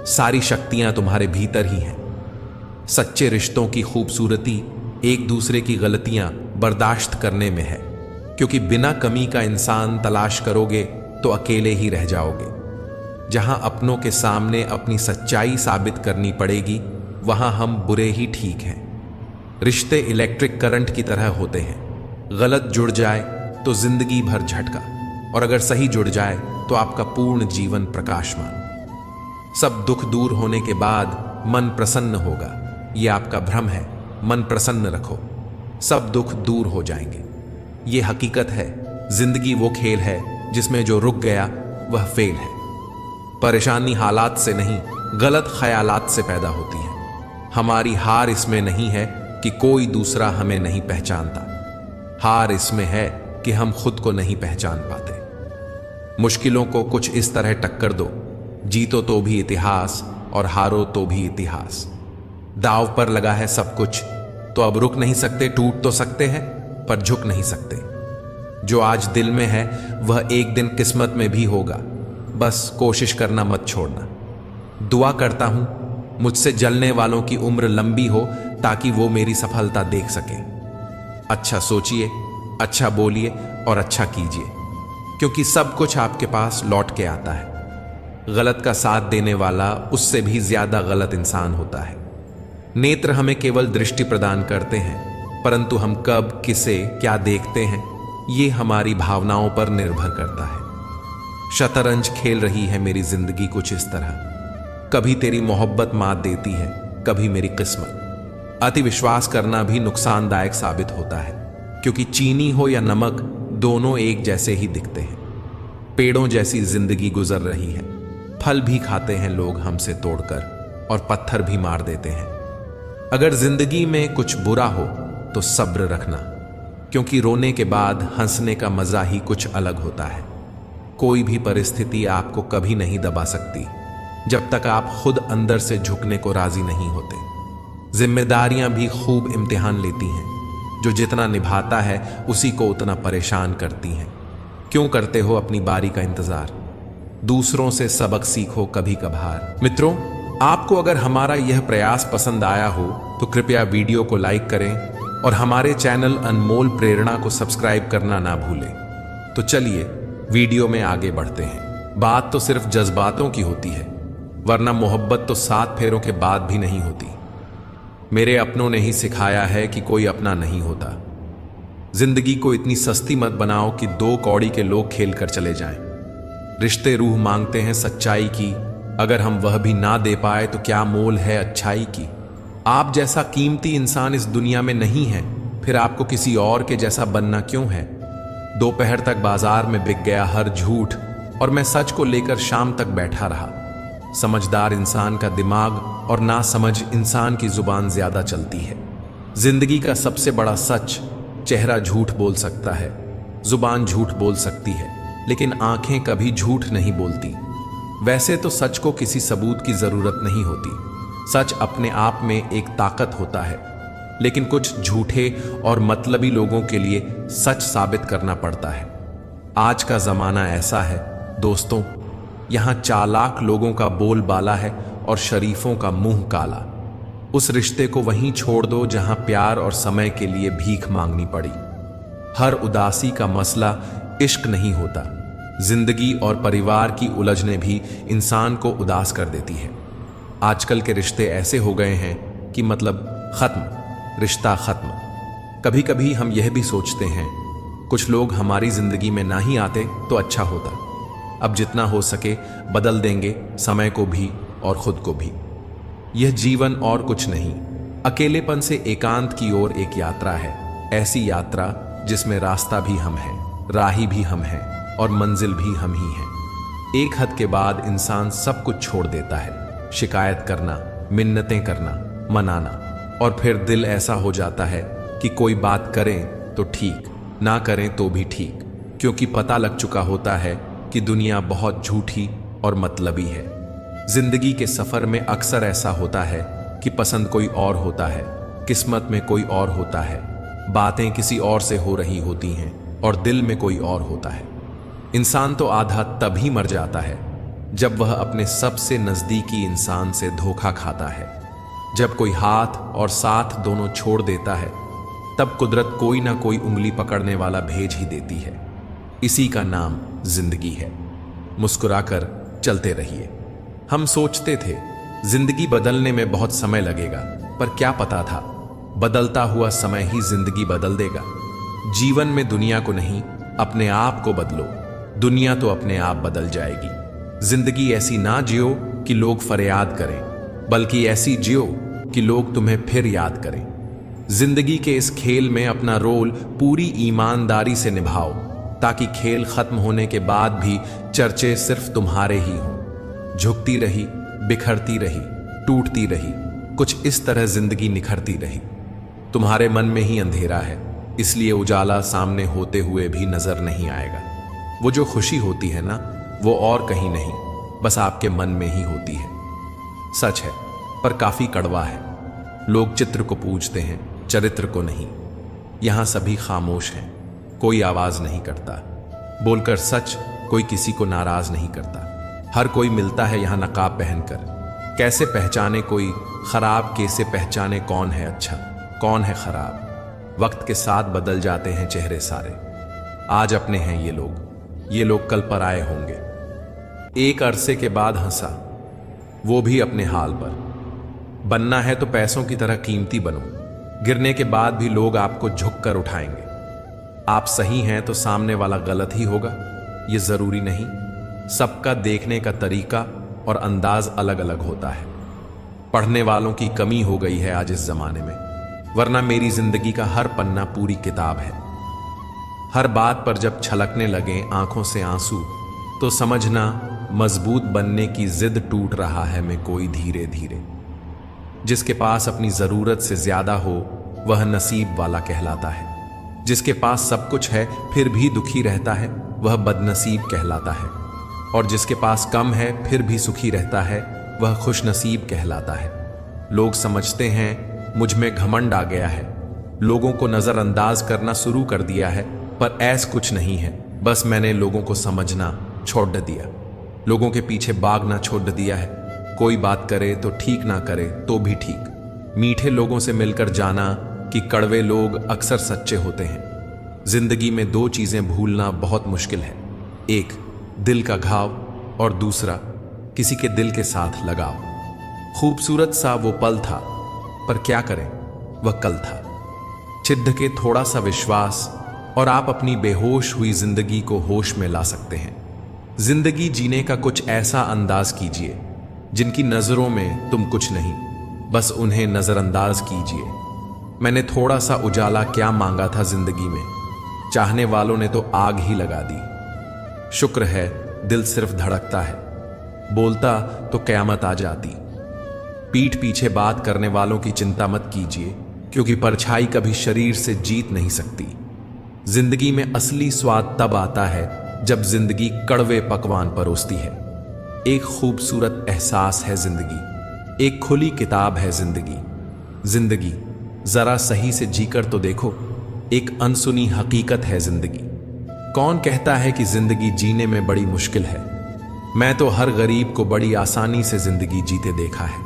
[SPEAKER 1] सारी शक्तियां तुम्हारे भीतर ही हैं। सच्चे रिश्तों की खूबसूरती एक दूसरे की गलतियां बर्दाश्त करने में है, क्योंकि बिना कमी का इंसान तलाश करोगे तो अकेले ही रह जाओगे। जहां अपनों के सामने अपनी सच्चाई साबित करनी पड़ेगी, वहां हम बुरे ही ठीक हैं। रिश्ते इलेक्ट्रिक करंट की तरह होते हैं, गलत जुड़ जाए तो जिंदगी भर झटका, और अगर सही जुड़ जाए तो आपका पूर्ण जीवन प्रकाशमान। सब दुख दूर होने के बाद मन प्रसन्न होगा, यह आपका भ्रम है। मन प्रसन्न रखो, सब दुख दूर हो जाएंगे। ये हकीकत है। जिंदगी वो खेल है जिसमें जो रुक गया वह फेल है। परेशानी हालात से नहीं, गलत ख्यालात से पैदा होती है। हमारी हार इसमें नहीं है कि कोई दूसरा हमें नहीं पहचानता, हार इसमें है कि हम खुद को नहीं पहचान पाते। मुश्किलों को कुछ इस तरह टक्कर दो, जीतो तो भी इतिहास और हारो तो भी इतिहास। दांव पर लगा है सब कुछ, तो अब रुक नहीं सकते। टूट तो सकते हैं पर झुक नहीं सकते। जो आज दिल में है वह एक दिन किस्मत में भी होगा, बस कोशिश करना मत छोड़ना। दुआ करता हूं मुझसे जलने वालों की उम्र लंबी हो, ताकि वो मेरी सफलता देख सके। अच्छा सोचिए, अच्छा बोलिए और अच्छा कीजिए, क्योंकि सब कुछ आपके पास लौट के आता है। गलत का साथ देने वाला उससे भी ज्यादा गलत इंसान होता है। नेत्र हमें केवल दृष्टि प्रदान करते हैं, परंतु हम कब किसे क्या देखते हैं ये हमारी भावनाओं पर निर्भर करता है। शतरंज खेल रही है मेरी जिंदगी कुछ इस तरह, कभी तेरी मोहब्बत मात देती है, कभी मेरी किस्मत। अति विश्वास करना भी नुकसानदायक साबित होता है, क्योंकि चीनी हो या नमक दोनों एक जैसे ही दिखते हैं। पेड़ों जैसी जिंदगी गुजर रही है, फल भी खाते हैं लोग हमसे तोड़कर, और पत्थर भी मार देते हैं। अगर जिंदगी में कुछ बुरा हो तो सब्र रखना, क्योंकि रोने के बाद हंसने का मजा ही कुछ अलग होता है। कोई भी परिस्थिति आपको कभी नहीं दबा सकती जब तक आप खुद अंदर से झुकने को राजी नहीं होते। जिम्मेदारियां भी खूब इम्तिहान लेती हैं, जो जितना निभाता है उसी को उतना परेशान करती हैं। क्यों करते हो अपनी बारी का इंतजार? दूसरों से सबक सीखो कभी कभार। मित्रों, आपको अगर हमारा यह प्रयास पसंद आया हो तो कृपया वीडियो को लाइक करें और हमारे चैनल अनमोल प्रेरणा को सब्सक्राइब करना ना भूलें। तो चलिए वीडियो में आगे बढ़ते हैं। बात तो सिर्फ जज्बातों की होती है, वरना मोहब्बत तो 7 फेरों के बाद भी नहीं होती। मेरे अपनों ने ही सिखाया है कि कोई अपना नहीं होता। जिंदगी को इतनी सस्ती मत बनाओ कि 2 कौड़ी के लोग खेल कर चले जाएं। रिश्ते रूह मांगते हैं सच्चाई की, अगर हम वह भी ना दे पाए तो क्या मोल है अच्छाई की। आप जैसा कीमती इंसान इस दुनिया में नहीं है, फिर आपको किसी और के जैसा बनना क्यों है? दोपहर तक बाजार में बिक गया हर झूठ, और मैं सच को लेकर शाम तक बैठा रहा। समझदार इंसान का दिमाग और ना समझ इंसान की जुबान ज्यादा चलती है। जिंदगी का सबसे बड़ा सच, चेहरा झूठ बोल सकता है, जुबान झूठ बोल सकती है, लेकिन आंखें कभी झूठ नहीं बोलती। वैसे तो सच को किसी सबूत की जरूरत नहीं होती, सच अपने आप में एक ताकत होता है, लेकिन कुछ झूठे और मतलबी लोगों के लिए सच साबित करना पड़ता है। आज का जमाना ऐसा है दोस्तों, यहां चालाक लोगों का बोलबाला है और शरीफों का मुंह काला। उस रिश्ते को वहीं छोड़ दो जहां प्यार और समय के लिए भीख मांगनी पड़ी। हर उदासी का मसला इश्क नहीं होता। जिंदगी और परिवार की उलझने भी इंसान को उदास कर देती है। आजकल के रिश्ते ऐसे हो गए हैं कि मतलब खत्म, रिश्ता खत्म। कभी कभी हम यह भी सोचते हैं कुछ लोग हमारी जिंदगी में ना ही आते तो अच्छा होता। अब जितना हो सके बदल देंगे समय को भी और खुद को भी। यह जीवन और कुछ नहीं, अकेलेपन से एकांत की ओर एक यात्रा है। ऐसी यात्रा जिसमें रास्ता भी हम हैं, राही भी हम हैं और मंजिल भी हम ही हैं। एक हद के बाद इंसान सब कुछ छोड़ देता है, शिकायत करना, मिन्नतें करना, मनाना, और फिर दिल ऐसा हो जाता है कि कोई बात करें तो ठीक, ना करें तो भी ठीक, क्योंकि पता लग चुका होता है कि दुनिया बहुत झूठी और मतलबी है। जिंदगी के सफर में अक्सर ऐसा होता है कि पसंद कोई और होता है, किस्मत में कोई और होता है, बातें किसी और से हो रही होती हैं और दिल में कोई और होता है। इंसान तो आधा तभी मर जाता है जब वह अपने सबसे नजदीकी इंसान से धोखा खाता है। जब कोई हाथ और साथ दोनों छोड़ देता है, तब कुदरत कोई ना कोई उंगली पकड़ने वाला भेज ही देती है। इसी का नाम जिंदगी है। मुस्कुराकर चलते रहिए। हम सोचते थे जिंदगी बदलने में बहुत समय लगेगा, पर क्या पता था बदलता हुआ समय ही जिंदगी बदल देगा। जीवन में दुनिया को नहीं, अपने आप को बदलो, दुनिया तो अपने आप बदल जाएगी। जिंदगी ऐसी ना जियो कि लोग फरियाद करें, बल्कि ऐसी जियो कि लोग तुम्हें फिर याद करें। जिंदगी के इस खेल में अपना रोल पूरी ईमानदारी से निभाओ, ताकि खेल खत्म होने के बाद भी चर्चे सिर्फ तुम्हारे ही हों। झुकती रही, बिखरती रही, टूटती रही, कुछ इस तरह जिंदगी निखरती रही। तुम्हारे मन में ही अंधेरा है, इसलिए उजाला सामने होते हुए भी नजर नहीं आएगा। वो जो खुशी होती है ना, वो और कहीं नहीं, बस आपके मन में ही होती है। सच है, पर काफी कड़वा है। लोग चित्र को पूजते हैं, चरित्र को नहीं। यहां सभी खामोश हैं, कोई आवाज नहीं करता। बोलकर सच कोई किसी को नाराज नहीं करता। हर कोई मिलता है यहां नकाब पहनकर। कैसे पहचाने कोई खराब, कैसे पहचाने कौन है अच्छा, कौन है खराब। वक्त के साथ बदल जाते हैं चेहरे सारे। आज अपने हैं ये लोग कल पराए होंगे। एक अरसे के बाद हंसा, वो भी अपने हाल पर। बनना है तो पैसों की तरह कीमती बनो, गिरने के बाद भी लोग आपको झुक कर उठाएंगे। आप सही हैं तो सामने वाला गलत ही होगा, ये जरूरी नहीं। सबका देखने का तरीका और अंदाज अलग अलग होता है। पढ़ने वालों की कमी हो गई है आज इस जमाने में, वरना मेरी जिंदगी का हर पन्ना पूरी किताब है। हर बात पर जब छलकने लगे आंखों से आंसू, तो समझना मजबूत बनने की जिद टूट रहा है मैं कोई धीरे धीरे। जिसके पास अपनी जरूरत से ज्यादा हो वह नसीब वाला कहलाता है। जिसके पास सब कुछ है फिर भी दुखी रहता है वह बदनसीब कहलाता है। और जिसके पास कम है फिर भी सुखी रहता है वह खुशनसीब कहलाता है। लोग समझते हैं मुझ में घमंड आ गया है, लोगों को नजरअंदाज करना शुरू कर दिया है, पर ऐसा कुछ नहीं है। बस मैंने लोगों को समझना छोड़ दिया, लोगों के पीछे भागना छोड़ दिया है। कोई बात करे तो ठीक ना करे तो भी ठीक। मीठे लोगों से मिलकर जाना कि कड़वे लोग अक्सर सच्चे होते हैं। जिंदगी में दो चीजें भूलना बहुत मुश्किल है, एक दिल का घाव और दूसरा किसी के दिल के साथ लगाव। खूबसूरत सा वो पल था, पर क्या करें वह कल था। छिद्ध के थोड़ा सा विश्वास और आप अपनी बेहोश हुई जिंदगी को होश में ला सकते हैं। जिंदगी जीने का कुछ ऐसा अंदाज कीजिए जिनकी नजरों में तुम कुछ नहीं, बस उन्हें नजरअंदाज कीजिए। मैंने थोड़ा सा उजाला क्या मांगा था जिंदगी में, चाहने वालों ने तो आग ही लगा दी। शुक्र है दिल सिर्फ धड़कता है, बोलता तो कयामत आ जाती। पीठ पीछे बात करने वालों की चिंता मत कीजिए, क्योंकि परछाई कभी शरीर से जीत नहीं सकती। जिंदगी में असली स्वाद तब आता है जब जिंदगी कड़वे पकवान परोसती है। एक खूबसूरत एहसास है जिंदगी, एक खुली किताब है जिंदगी। जिंदगी जरा सही से जीकर तो देखो, एक अनसुनी हकीकत है जिंदगी। कौन कहता है कि जिंदगी जीने में बड़ी मुश्किल है? मैं तो हर गरीब को बड़ी आसानी से जिंदगी जीते देखा है।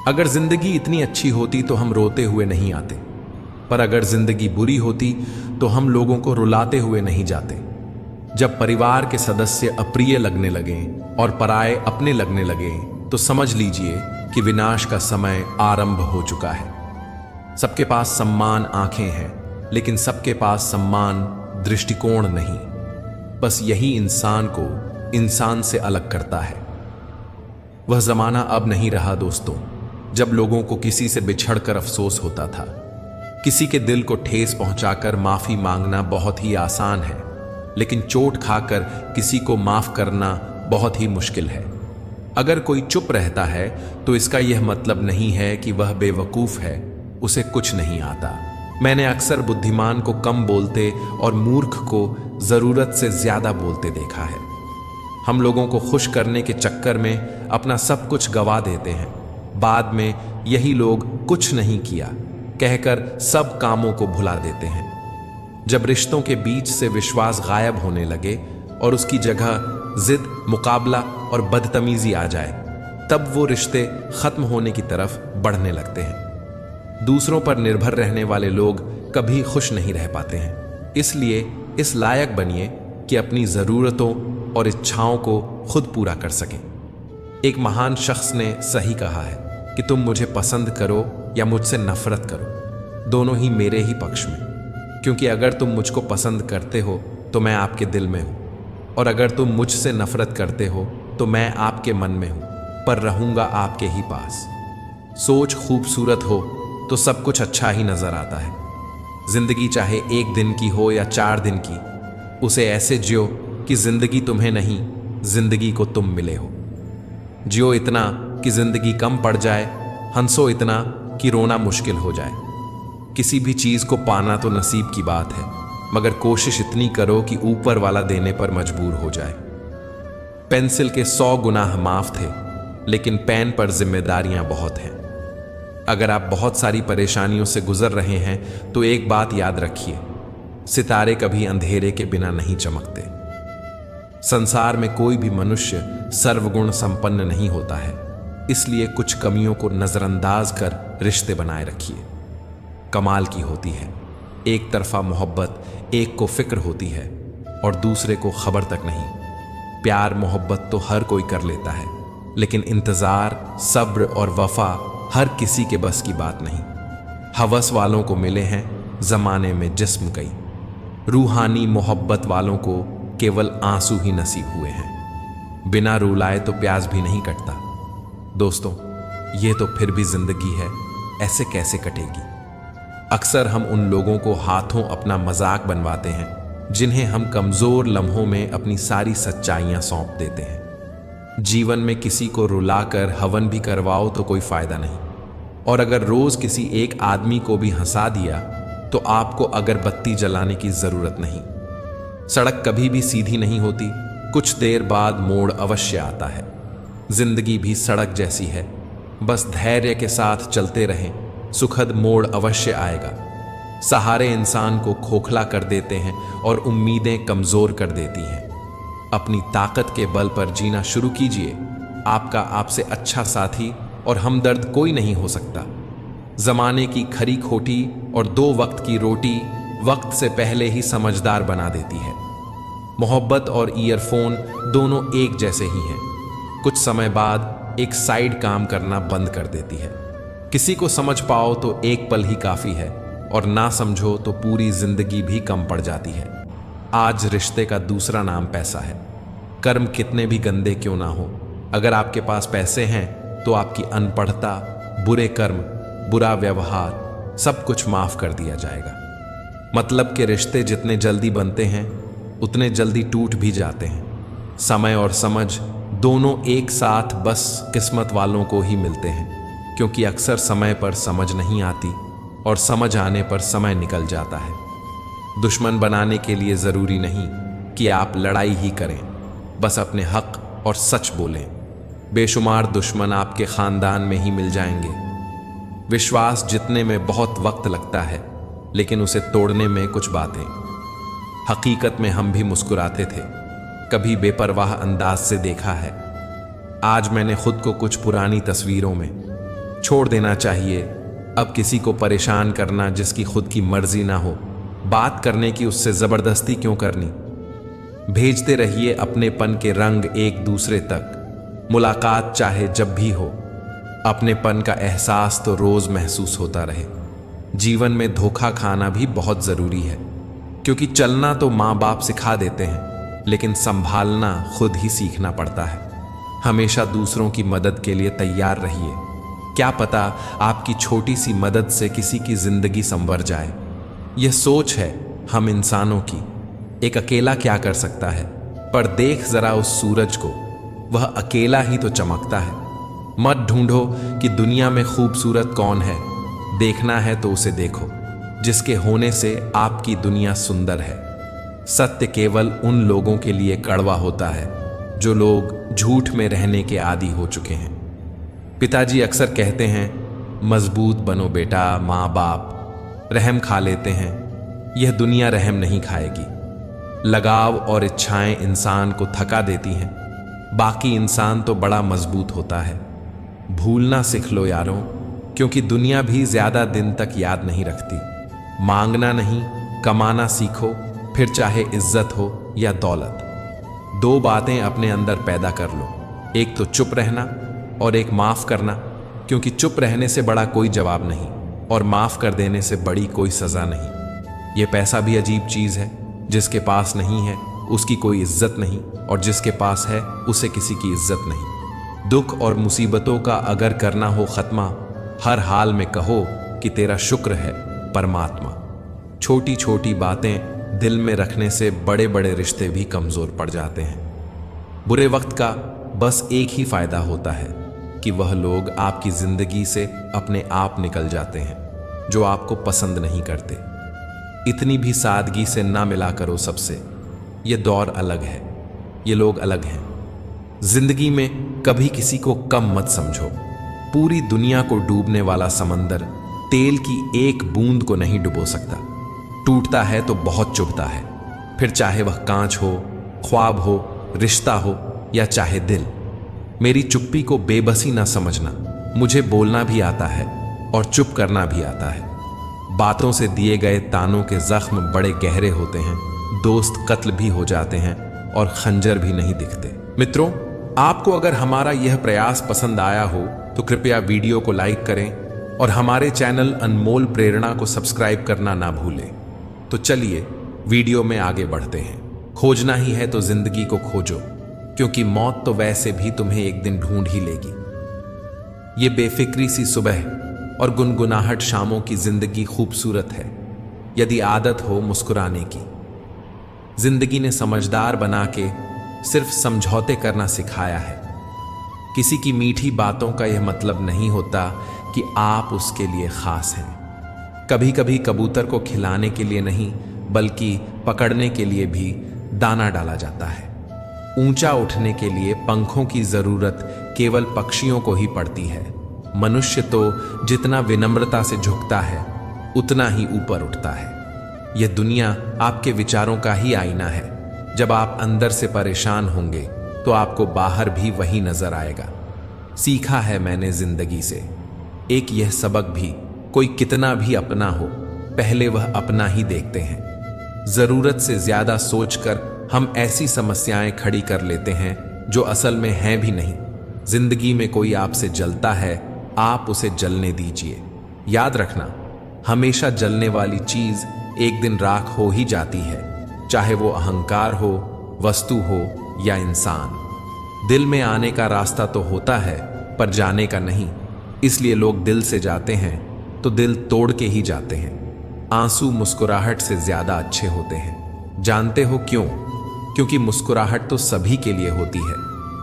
[SPEAKER 1] अगर जिंदगी इतनी अच्छी होती तो हम रोते हुए नहीं आते, पर अगर जिंदगी बुरी होती तो हम लोगों को रुलाते हुए नहीं जाते। जब परिवार के सदस्य अप्रिय लगने लगे और पराये अपने लगने लगे, तो समझ लीजिए कि विनाश का समय आरंभ हो चुका है। सबके पास सम्मान आंखें हैं, लेकिन सबके पास सम्मान दृष्टिकोण नहीं। बस यही इंसान को इंसान से अलग करता है। वह जमाना अब नहीं रहा दोस्तों, जब लोगों को किसी से बिछड़कर अफसोस होता था। किसी के दिल को ठेस पहुंचाकर माफी मांगना बहुत ही आसान है, लेकिन चोट खाकर किसी को माफ करना बहुत ही मुश्किल है। अगर कोई चुप रहता है तो इसका यह मतलब नहीं है कि वह बेवकूफ है, उसे कुछ नहीं आता। मैंने अक्सर बुद्धिमान को कम बोलते और मूर्ख को जरूरत से ज्यादा बोलते देखा है। हम लोगों को खुश करने के चक्कर में अपना सब कुछ गवा देते हैं। बाद में यही लोग कुछ नहीं किया कहकर सब कामों को भुला देते हैं। जब रिश्तों के बीच से विश्वास गायब होने लगे और उसकी जगह जिद, मुकाबला और बदतमीजी आ जाए, तब वो रिश्ते खत्म होने की तरफ बढ़ने लगते हैं। दूसरों पर निर्भर रहने वाले लोग कभी खुश नहीं रह पाते हैं। इसलिए इस लायक बनिए कि अपनी जरूरतों और इच्छाओं को खुद पूरा कर सकें। एक महान शख्स ने सही कहा है कि तुम मुझे पसंद करो या मुझसे नफरत करो, दोनों ही मेरे ही पक्ष में, क्योंकि अगर तुम मुझको पसंद करते हो तो मैं आपके दिल में हूं, और अगर तुम मुझसे नफरत करते हो तो मैं आपके मन में हूं, पर रहूंगा आपके ही पास। सोच खूबसूरत हो तो सब कुछ अच्छा ही नजर आता है। जिंदगी चाहे 1 दिन की हो या 4 दिन की, उसे ऐसे जियो कि जिंदगी तुम्हें नहीं, जिंदगी को तुम मिले हो। जियो इतना कि जिंदगी कम पड़ जाए, हंसो इतना कि रोना मुश्किल हो जाए। किसी भी चीज को पाना तो नसीब की बात है, मगर कोशिश इतनी करो कि ऊपर वाला देने पर मजबूर हो जाए। पेंसिल के 100 गुनाह माफ थे, लेकिन पेन पर जिम्मेदारियां बहुत हैं। अगर आप बहुत सारी परेशानियों से गुजर रहे हैं तो एक बात याद रखिए, सितारे कभी अंधेरे के बिना नहीं चमकते। संसार में कोई भी मनुष्य सर्वगुण संपन्न नहीं होता है, इसलिए कुछ कमियों को नजरअंदाज कर रिश्ते बनाए रखिए। कमाल की होती है, एक तरफा मोहब्बत एक को फिक्र होती है और दूसरे को खबर तक नहीं। प्यार मोहब्बत तो हर कोई कर लेता है, लेकिन इंतजार, सब्र और वफा हर किसी के बस की बात नहीं। हवस वालों को मिले हैं जमाने में जिस्म कई, रूहानी मोहब्बत वालों को केवल आंसू ही नसीब हुए हैं। बिना रुलाए तो प्यास भी नहीं कटता। दोस्तों, ये तो फिर भी जिंदगी है, ऐसे कैसे कटेगी। अक्सर हम उन लोगों को हाथों अपना मजाक बनवाते हैं जिन्हें हम कमजोर लम्हों में अपनी सारी सच्चाइयां सौंप देते हैं। जीवन में किसी को रुलाकर हवन भी करवाओ तो कोई फायदा नहीं, और अगर रोज किसी एक आदमी को भी हंसा दिया तो आपको अगरबत्ती जलाने की जरूरत नहीं। सड़क कभी भी सीधी नहीं होती, कुछ देर बाद मोड़ अवश्य आता है। जिंदगी भी सड़क जैसी है, बस धैर्य के साथ चलते रहें, सुखद मोड़ अवश्य आएगा। सहारे इंसान को खोखला कर देते हैं और उम्मीदें कमजोर कर देती हैं। अपनी ताकत के बल पर जीना शुरू कीजिए। आपका आपसे अच्छा साथी और हमदर्द कोई नहीं हो सकता। जमाने की खरी खोटी और 2 वक्त की रोटी वक्त से पहले ही समझदार बना देती है। मोहब्बत और ईयरफोन दोनों एक जैसे ही हैं। कुछ समय बाद एक साइड काम करना बंद कर देती है। किसी को समझ पाओ तो एक पल ही काफी है, और ना समझो तो पूरी जिंदगी भी कम पड़ जाती है। आज रिश्ते का दूसरा नाम पैसा है। कर्म कितने भी गंदे क्यों ना हो, अगर आपके पास पैसे हैं तो आपकी अनपढ़ता, बुरे कर्म, बुरा व्यवहार सब कुछ माफ कर दिया जाएगा। मतलब के रिश्ते जितने जल्दी बनते हैं उतने जल्दी टूट भी जाते हैं। समय और समझ दोनों एक साथ बस किस्मत वालों को ही मिलते हैं, क्योंकि अक्सर समय पर समझ नहीं आती और समझ आने पर समय निकल जाता है। दुश्मन बनाने के लिए जरूरी नहीं कि आप लड़ाई ही करें, बस अपने हक और सच बोलें। बेशुमार दुश्मन आपके खानदान में ही मिल जाएंगे। विश्वास जीतने में बहुत वक्त लगता है, लेकिन उसे तोड़ने में कुछ बातें। हकीकत में हम भी मुस्कुराते थे, कभी बेपरवाह अंदाज से देखा है। आज मैंने खुद को कुछ पुरानी तस्वीरों में छोड़ देना चाहिए। अब किसी को परेशान करना जिसकी खुद की मर्जी ना हो, बात करने की उससे जबरदस्ती क्यों करनी। भेजते रहिए अपनेपन के रंग एक दूसरे तक, मुलाकात चाहे जब भी हो। अपनेपन का एहसास तो रोज महसूस होता रहे। जीवन में धोखा खाना भी बहुत जरूरी है, क्योंकि चलना तो माँ बाप सिखा देते हैं, लेकिन संभालना खुद ही सीखना पड़ता है। हमेशा दूसरों की मदद के लिए तैयार रहिए। क्या पता आपकी छोटी सी मदद से किसी की जिंदगी संवर जाए। यह सोच है हम इंसानों की। एक अकेला क्या कर सकता है, पर देख जरा उस सूरज को, वह अकेला ही तो चमकता है। मत ढूंढो कि दुनिया में खूबसूरत कौन है, देखना है तो उसे देखो जिसके होने से आपकी दुनिया सुंदर है। सत्य केवल उन लोगों के लिए कड़वा होता है जो लोग झूठ में रहने के आदी हो चुके हैं। पिताजी अक्सर कहते हैं, मजबूत बनो बेटा, माँ बाप रहम खा लेते हैं, यह दुनिया रहम नहीं खाएगी। लगाव और इच्छाएं इंसान को थका देती हैं, बाकी इंसान तो बड़ा मजबूत होता है। भूलना सीख लो यारों, क्योंकि दुनिया भी ज्यादा दिन तक याद नहीं रखती। मांगना नहीं, कमाना सीखो, फिर चाहे इज्जत हो या दौलत। 2 बातें अपने अंदर पैदा कर लो, एक तो चुप रहना और एक माफ करना, क्योंकि चुप रहने से बड़ा कोई जवाब नहीं और माफ कर देने से बड़ी कोई सजा नहीं। यह पैसा भी अजीब चीज है, जिसके पास नहीं है उसकी कोई इज्जत नहीं और जिसके पास है उसे किसी की इज्जत नहीं। दुख और मुसीबतों का अगर करना हो खत्मा, हर हाल में कहो कि तेरा शुक्र है परमात्मा। छोटी छोटी बातें दिल में रखने से बड़े बड़े रिश्ते भी कमजोर पड़ जाते हैं। बुरे वक्त का बस एक ही फायदा होता है कि वह लोग आपकी जिंदगी से अपने आप निकल जाते हैं जो आपको पसंद नहीं करते। इतनी भी सादगी से ना मिला करो सबसे, ये दौर अलग है, ये लोग अलग हैं। जिंदगी में कभी किसी को कम मत समझो। पूरी दुनिया को डूबने वाला समंदर तेल की एक बूंद को नहीं डुबो सकता। टूटता है तो बहुत चुभता है, फिर चाहे वह कांच हो, ख्वाब हो, रिश्ता हो या चाहे दिल। मेरी चुप्पी को बेबसी ना समझना, मुझे बोलना भी आता है और चुप करना भी आता है। बातों से दिए गए तानों के जख्म बड़े गहरे होते हैं, दोस्त कत्ल भी हो जाते हैं और खंजर भी नहीं दिखते। मित्रों, आपको अगर हमारा यह प्रयास पसंद आया हो तो कृपया वीडियो को लाइक करें और हमारे चैनल अनमोल प्रेरणा को सब्सक्राइब करना ना भूलें। तो चलिए वीडियो में आगे बढ़ते हैं। खोजना ही है तो जिंदगी को खोजो, क्योंकि मौत तो वैसे भी तुम्हें एक दिन ढूंढ ही लेगी। ये बेफिक्री सी सुबह और गुनगुनाहट शामों की जिंदगी खूबसूरत है यदि आदत हो मुस्कुराने की। जिंदगी ने समझदार बना के सिर्फ समझौते करना सिखाया है। किसी की मीठी बातों का यह मतलब नहीं होता कि आप उसके लिए खास हैं। कभी कभी कबूतर को खिलाने के लिए नहीं बल्कि पकड़ने के लिए भी दाना डाला जाता है। ऊंचा उठने के लिए पंखों की जरूरत केवल पक्षियों को ही पड़ती है। मनुष्य तो जितना विनम्रता से झुकता है उतना ही ऊपर उठता है। यह दुनिया आपके विचारों का ही आईना है। जब आप अंदर से परेशान होंगे तो आपको बाहर भी वही नजर आएगा। सीखा है मैंने जिंदगी से एक यह सबक भी, कोई कितना भी अपना हो पहले वह अपना ही देखते हैं। जरूरत से ज्यादा सोचकर हम ऐसी समस्याएं खड़ी कर लेते हैं जो असल में हैं भी नहीं। जिंदगी में कोई आपसे जलता है, आप उसे जलने दीजिए। याद रखना, हमेशा जलने वाली चीज एक दिन राख हो ही जाती है, चाहे वो अहंकार हो, वस्तु हो या इंसान। दिल में आने का रास्ता तो होता है पर जाने का नहीं, इसलिए लोग दिल से जाते हैं तो दिल तोड़ के ही जाते हैं। आंसू मुस्कुराहट से ज्यादा अच्छे होते हैं। जानते हो क्यों? क्योंकि मुस्कुराहट तो सभी के लिए होती है,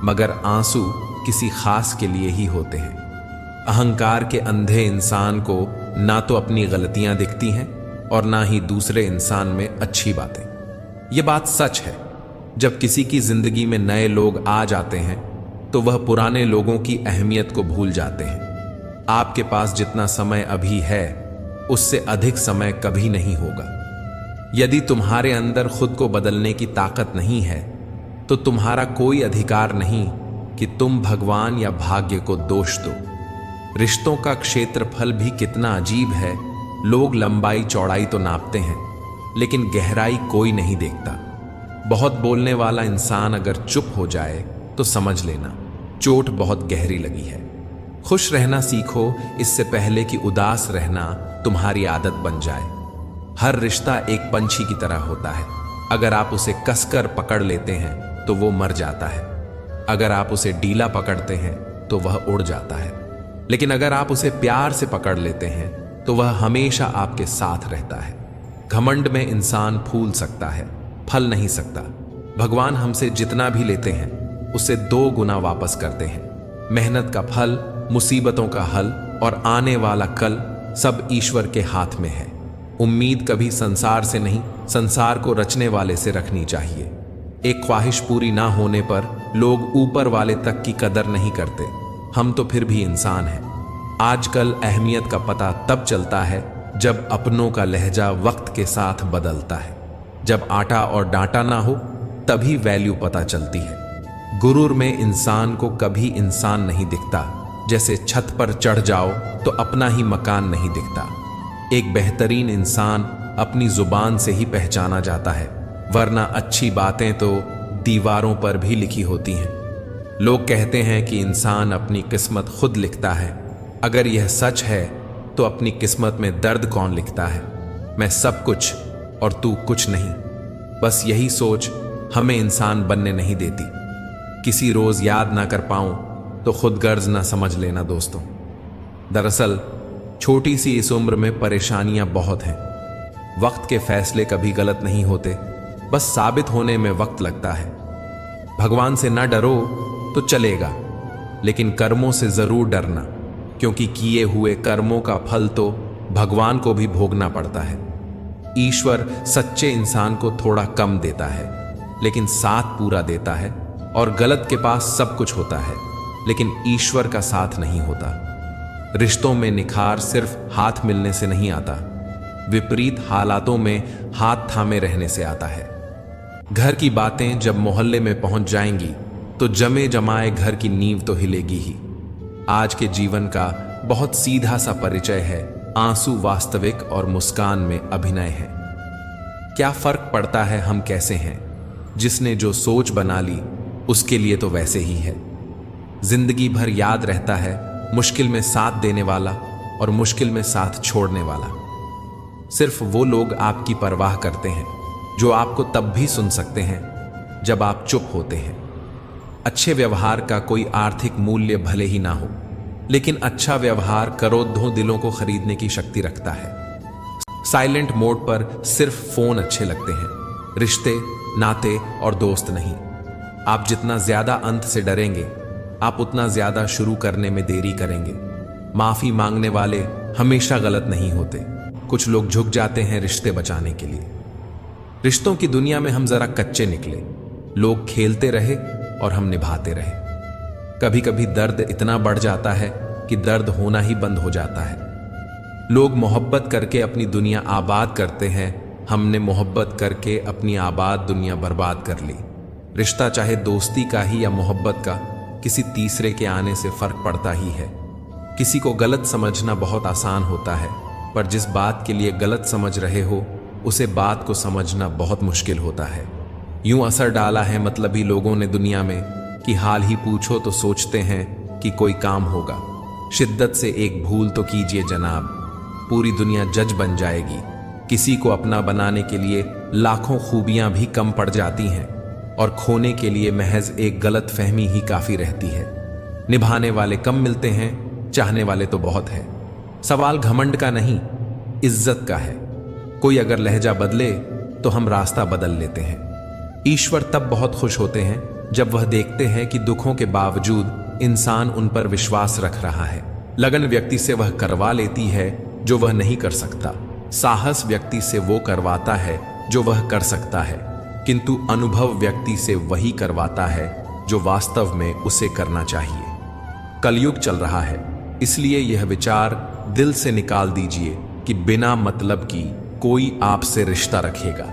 [SPEAKER 1] मगर आंसू किसी खास के लिए ही होते हैं। अहंकार के अंधे इंसान को ना तो अपनी गलतियां दिखती हैं और ना ही दूसरे इंसान में अच्छी बातें। यह बात सच है। जब किसी की जिंदगी में नए लोग आ जाते हैं तो वह पुराने लोगों की अहमियत को भूल जाते हैं। आपके पास जितना समय अभी है उससे अधिक समय कभी नहीं होगा। यदि तुम्हारे अंदर खुद को बदलने की ताकत नहीं है तो तुम्हारा कोई अधिकार नहीं कि तुम भगवान या भाग्य को दोष दो। रिश्तों का क्षेत्रफल भी कितना अजीब है। लोग लंबाई चौड़ाई तो नापते हैं लेकिन गहराई कोई नहीं देखता। बहुत बोलने वाला इंसान अगर चुप हो जाए तो समझ लेना चोट बहुत गहरी लगी है। खुश रहना सीखो इससे पहले कि उदास रहना तुम्हारी आदत बन जाए। हर रिश्ता एक पंछी की तरह होता है। अगर आप उसे कसकर पकड़ लेते हैं तो वो मर जाता है। अगर आप उसे ढीला पकड़ते हैं तो वह उड़ जाता है। लेकिन अगर आप उसे प्यार से पकड़ लेते हैं तो वह हमेशा आपके साथ रहता है। घमंड में इंसान फूल सकता है, फल नहीं सकता। भगवान हमसे जितना भी लेते हैं उससे 2 गुना वापस करते हैं। मेहनत का फल, मुसीबतों का हल और आने वाला कल सब ईश्वर के हाथ में है। उम्मीद कभी संसार से नहीं, संसार को रचने वाले से रखनी चाहिए। एक ख्वाहिश पूरी ना होने पर लोग ऊपर वाले तक की कदर नहीं करते। हम तो फिर भी इंसान हैं। आजकल अहमियत का पता तब चलता है जब अपनों का लहजा वक्त के साथ बदलता है। जब आटा और डांटा ना हो तभी वैल्यू पता चलती है। गुरूर में इंसान को कभी इंसान नहीं दिखता। जैसे छत पर चढ़ जाओ तो अपना ही मकान नहीं दिखता। एक बेहतरीन इंसान अपनी जुबान से ही पहचाना जाता है, वरना अच्छी बातें तो दीवारों पर भी लिखी होती हैं। लोग कहते हैं कि इंसान अपनी किस्मत खुद लिखता है। अगर यह सच है तो अपनी किस्मत में दर्द कौन लिखता है? मैं सब कुछ और तू कुछ नहीं। बस यही सोच हमें इंसान बनने नहीं देती। किसी रोज याद ना कर पाऊं तो खुद गर्ज ना समझ लेना दोस्तों। दरअसल छोटी सी इस उम्र में परेशानियां बहुत हैं। वक्त के फैसले कभी गलत नहीं होते, बस साबित होने में वक्त लगता है। भगवान से ना डरो तो चलेगा, लेकिन कर्मों से जरूर डरना, क्योंकि किए हुए कर्मों का फल तो भगवान को भी भोगना पड़ता है। ईश्वर सच्चे इंसान को थोड़ा कम देता है, लेकिन साथ पूरा देता है। और गलत के पास सब कुछ होता है, लेकिन ईश्वर का साथ नहीं होता। रिश्तों में निखार सिर्फ हाथ मिलने से नहीं आता, विपरीत हालातों में हाथ थामे रहने से आता है। घर की बातें जब मोहल्ले में पहुंच जाएंगी तो जमे जमाए घर की नींव तो हिलेगी ही। आज के जीवन का बहुत सीधा सा परिचय है, आंसू वास्तविक और मुस्कान में अभिनय है। क्या फर्क पड़ता है हम कैसे हैं? जिसने जो सोच बना ली उसके लिए तो वैसे ही है। जिंदगी भर याद रहता है मुश्किल में साथ देने वाला और मुश्किल में साथ छोड़ने वाला। सिर्फ वो लोग आपकी परवाह करते हैं जो आपको तब भी सुन सकते हैं जब आप चुप होते हैं। अच्छे व्यवहार का कोई आर्थिक मूल्य भले ही ना हो, लेकिन अच्छा व्यवहार करोड़ों दिलों को खरीदने की शक्ति रखता है। साइलेंट मोड पर सिर्फ फोन अच्छे लगते हैं, रिश्ते, नाते और दोस्त नहीं। आप जितना ज्यादा अंत से डरेंगे, आप उतना ज्यादा शुरू करने में देरी करेंगे। माफी मांगने वाले हमेशा गलत नहीं होते। कुछ लोग झुक जाते हैं रिश्ते बचाने के लिए। रिश्तों की दुनिया में हम जरा कच्चे निकले। लोग खेलते रहे और हम निभाते रहे। कभी कभी दर्द इतना बढ़ जाता है कि दर्द होना ही बंद हो जाता है। लोग मोहब्बत करके अपनी दुनिया आबाद करते हैं, हमने मोहब्बत करके अपनी आबाद दुनिया बर्बाद कर ली। रिश्ता चाहे दोस्ती का ही या मोहब्बत का, किसी तीसरे के आने से फर्क पड़ता ही है। किसी को गलत समझना बहुत आसान होता है, पर जिस बात के लिए गलत समझ रहे हो उसे बात को समझना बहुत मुश्किल होता है। यूं असर डाला है मतलबी लोगों ने दुनिया में कि हाल ही पूछो तो सोचते हैं कि कोई काम होगा। शिद्दत से एक भूल तो कीजिए जनाब, पूरी दुनिया जज बन जाएगी। किसी को अपना बनाने के लिए लाखों खूबियां भी कम पड़ जाती हैं, और खोने के लिए महज एक गलत फहमी ही काफी रहती है। निभाने वाले कम मिलते हैं, चाहने वाले तो बहुत है। सवाल घमंड का नहीं, इज्जत का है। कोई अगर लहजा बदले तो हम रास्ता बदल लेते हैं। ईश्वर तब बहुत खुश होते हैं जब वह देखते हैं कि दुखों के बावजूद इंसान उन पर विश्वास रख रहा है। लगन व्यक्ति से वह करवा लेती है जो वह नहीं कर सकता। साहस व्यक्ति से वो करवाता है जो वह कर सकता है, किंतु अनुभव व्यक्ति से वही करवाता है जो वास्तव में उसे करना चाहिए। कलयुग चल रहा है, इसलिए यह विचार दिल से निकाल दीजिए कि बिना मतलब की कोई आपसे रिश्ता रखेगा।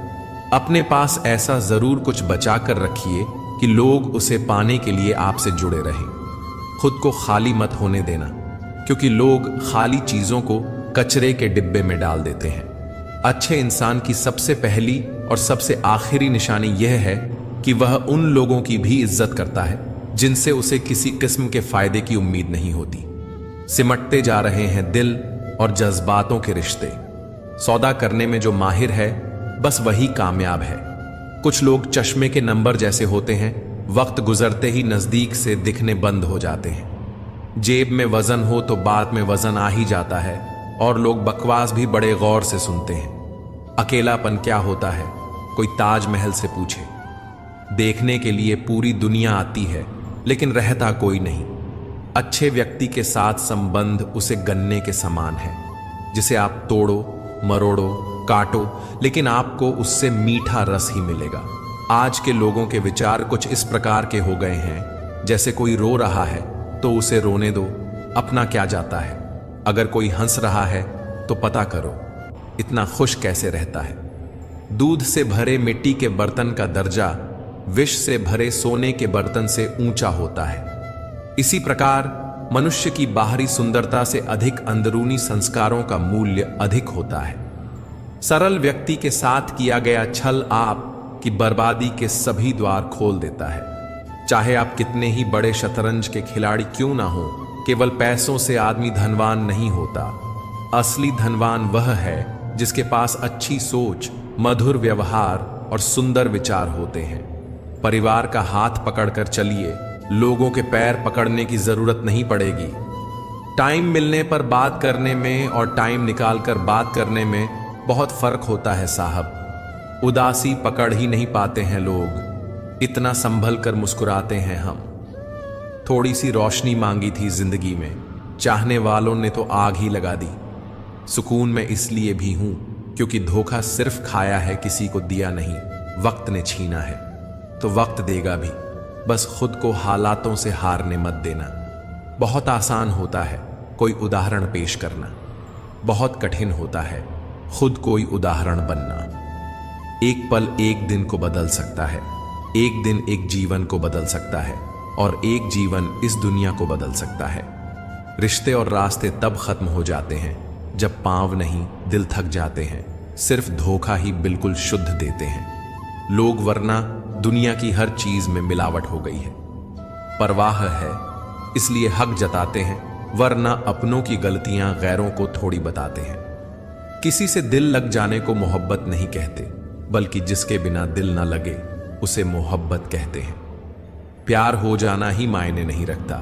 [SPEAKER 1] अपने पास ऐसा जरूर कुछ बचा कर रखिए कि लोग उसे पाने के लिए आपसे जुड़े रहें। खुद को खाली मत होने देना, क्योंकि लोग खाली चीजों को कचरे के डिब्बे में डाल देते हैं। अच्छे इंसान की सबसे पहली और सबसे आखिरी निशानी यह है कि वह उन लोगों की भी इज्जत करता है जिनसे उसे किसी किस्म के फायदे की उम्मीद नहीं होती। सिमटते जा रहे हैं दिल और जज्बातों के रिश्ते। सौदा करने में जो माहिर है बस वही कामयाब है। कुछ लोग चश्मे के नंबर जैसे होते हैं, वक्त गुजरते ही नजदीक से दिखने बंद हो जाते हैं। जेब में वजन हो तो बात में वजन आ ही जाता है, और लोग बकवास भी बड़े गौर से सुनते हैं। अकेलापन क्या होता है, कोई ताजमहल से पूछे। देखने के लिए पूरी दुनिया आती है, लेकिन रहता कोई नहीं। अच्छे व्यक्ति के साथ संबंध उसे गन्ने के समान है, जिसे आप तोड़ो, मरोड़ो, काटो, लेकिन आपको उससे मीठा रस ही मिलेगा। आज के लोगों के विचार कुछ इस प्रकार के हो गए हैं, जैसे कोई रो रहा है तो उसे रोने दो, अपना क्या जाता है। अगर कोई हंस रहा है तो पता करो इतना खुश कैसे रहता है। दूध से भरे मिट्टी के बर्तन का दर्जा विष से भरे सोने के बर्तन से ऊंचा होता है। इसी प्रकार मनुष्य की बाहरी सुंदरता से अधिक अंदरूनी संस्कारों का मूल्य अधिक होता है। सरल व्यक्ति के साथ किया गया छल आप की बर्बादी के सभी द्वार खोल देता है। चाहे आप कितने ही बड़े शतरंज के खिलाड़ी क्यों ना हो, केवल पैसों से आदमी धनवान नहीं होता। असली धनवान वह है जिसके पास अच्छी सोच, मधुर व्यवहार और सुंदर विचार होते हैं। परिवार का हाथ पकड़कर चलिए, लोगों के पैर पकड़ने की जरूरत नहीं पड़ेगी। टाइम मिलने पर बात करने में और टाइम निकालकर बात करने में बहुत फर्क होता है साहब। उदासी पकड़ ही नहीं पाते हैं लोग, इतना संभल कर मुस्कुराते हैं हम। थोड़ी सी रोशनी मांगी थी जिंदगी में, चाहने वालों ने तो आग ही लगा दी। सुकून में इसलिए भी हूं क्योंकि धोखा सिर्फ खाया है, किसी को दिया नहीं। वक्त ने छीना है तो वक्त देगा भी, बस खुद को हालातों से हारने मत देना। बहुत आसान होता है कोई उदाहरण पेश करना, बहुत कठिन होता है खुद कोई उदाहरण बनना। एक पल एक दिन को बदल सकता है, एक दिन एक जीवन को बदल सकता है, और एक जीवन इस दुनिया को बदल सकता है। रिश्ते और रास्ते तब खत्म हो जाते हैं जब पांव नहीं दिल थक जाते हैं, सिर्फ धोखा ही बिल्कुल शुद्ध देते हैं लोग, वरना दुनिया की हर चीज में मिलावट हो गई है। परवाह है इसलिए हक जताते हैं, वरना अपनों की गलतियां गैरों को थोड़ी बताते हैं। किसी से दिल लग जाने को मोहब्बत नहीं कहते, बल्कि जिसके बिना दिल ना लगे उसे मोहब्बत कहते हैं। प्यार हो जाना ही मायने नहीं रखता,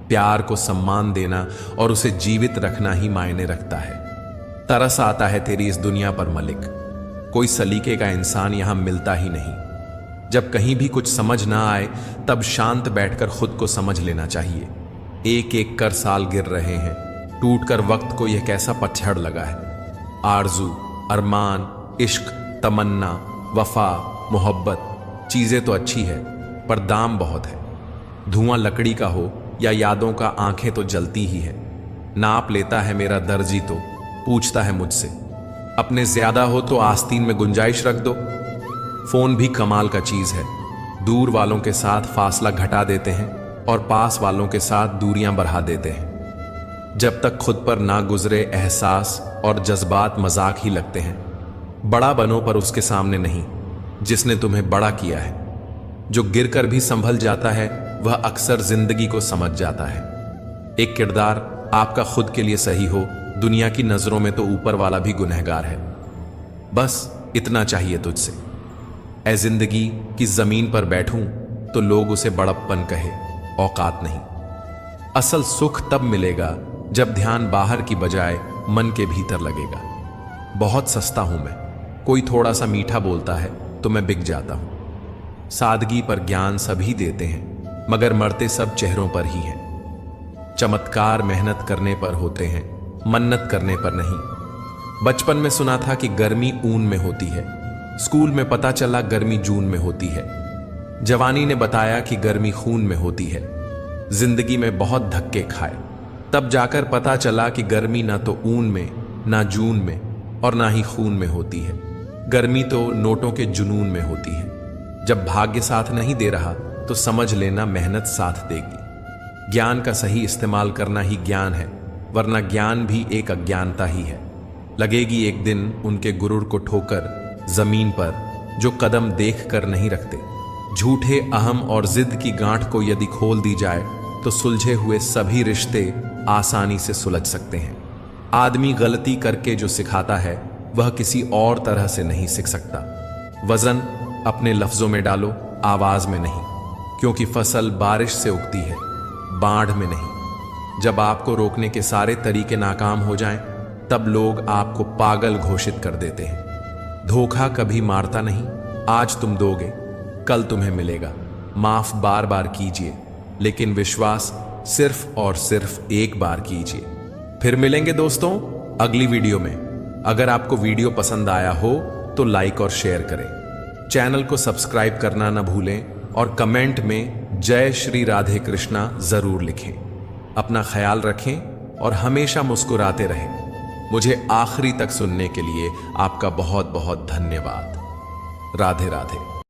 [SPEAKER 1] प्यार को सम्मान देना और उसे जीवित रखना ही मायने रखता है। तरस आता है तेरी इस दुनिया पर मलिक, कोई सलीके का इंसान यहां मिलता ही नहीं। जब कहीं भी कुछ समझ ना आए तब शांत बैठकर खुद को समझ लेना चाहिए। एक एक कर साल गिर रहे हैं, टूटकर वक्त को यह कैसा पतझड़ लगा है। आरजू, अरमान, इश्क, तमन्ना, वफा, मोहब्बत चीजें तो अच्छी है पर दाम बहुत है। धुआं लकड़ी का हो या यादों का, आंखें तो जलती ही है। नाप लेता है मेरा दर्जी तो पूछता है मुझसे, अपने ज्यादा हो तो आस्तीन में गुंजाइश रख दो। फोन भी कमाल का चीज है, दूर वालों के साथ फासला घटा देते हैं और पास वालों के साथ दूरियां बढ़ा देते हैं। जब तक खुद पर ना गुजरे एहसास और जज्बात मजाक ही लगते हैं। बड़ा बनो पर उसके सामने नहीं जिसने तुम्हें बड़ा किया है। जो गिरकर भी संभल जाता है वह अक्सर जिंदगी को समझ जाता है। एक किरदार आपका खुद के लिए सही हो, दुनिया की नजरों में तो ऊपर वाला भी गुनहगार है। बस इतना चाहिए तुझसे। ऐ जिंदगी की जमीन पर बैठूं तो लोग उसे बड़प्पन कहे, औकात नहीं। असल सुख तब मिलेगा जब ध्यान बाहर की बजाय मन के भीतर लगेगा। बहुत सस्ता हूं मैं, कोई थोड़ा सा मीठा बोलता है तो मैं बिक जाता हूं। सादगी पर ज्ञान सभी देते हैं, मगर मरते सब चेहरों पर ही हैं। चमत्कार मेहनत करने पर होते हैं, मन्नत करने पर नहीं। बचपन में सुना था कि गर्मी ऊन में होती है, स्कूल में पता चला गर्मी जून में होती है। जवानी ने बताया कि गर्मी खून में होती है। जिंदगी में बहुत धक्के खाए, तब जाकर पता चला कि गर्मी ना तो ऊन में, ना जून में और ना ही खून में होती है। गर्मी तो नोटों के जुनून में होती है। जब भाग्य साथ नहीं दे रहा तो समझ लेना मेहनत साथ देगी। ज्ञान का सही इस्तेमाल करना ही ज्ञान है, वरना ज्ञान भी एक अज्ञानता ही है। लगेगी एक दिन उनके गुरूर को ठोकर जमीन पर जो कदम देख कर नहीं रखते। झूठे अहम और जिद की गांठ को यदि खोल दी जाए तो सुलझे हुए सभी रिश्ते आसानी से सुलझ सकते हैं। आदमी गलती करके जो सिखाता है वह किसी और तरह से नहीं सीख सकता। वजन अपने लफ्जों में डालो, आवाज में नहीं, क्योंकि फसल बारिश से उगती है, बाढ़ में नहीं। जब आपको रोकने के सारे तरीके नाकाम हो जाएं, तब लोग आपको पागल घोषित कर देते हैं। धोखा कभी मारता नहीं, आज तुम दोगे कल तुम्हें मिलेगा। माफ बार बार कीजिए, लेकिन विश्वास सिर्फ और सिर्फ एक बार कीजिए। फिर मिलेंगे दोस्तों अगली वीडियो में। अगर आपको वीडियो पसंद आया हो तो लाइक और शेयर करें, चैनल को सब्सक्राइब करना न भूलें और कमेंट में जय श्री राधे कृष्णा जरूर लिखें। अपना ख्याल रखें और हमेशा मुस्कुराते रहें। मुझे आखिरी तक सुनने के लिए आपका बहुत बहुत धन्यवाद। राधे राधे।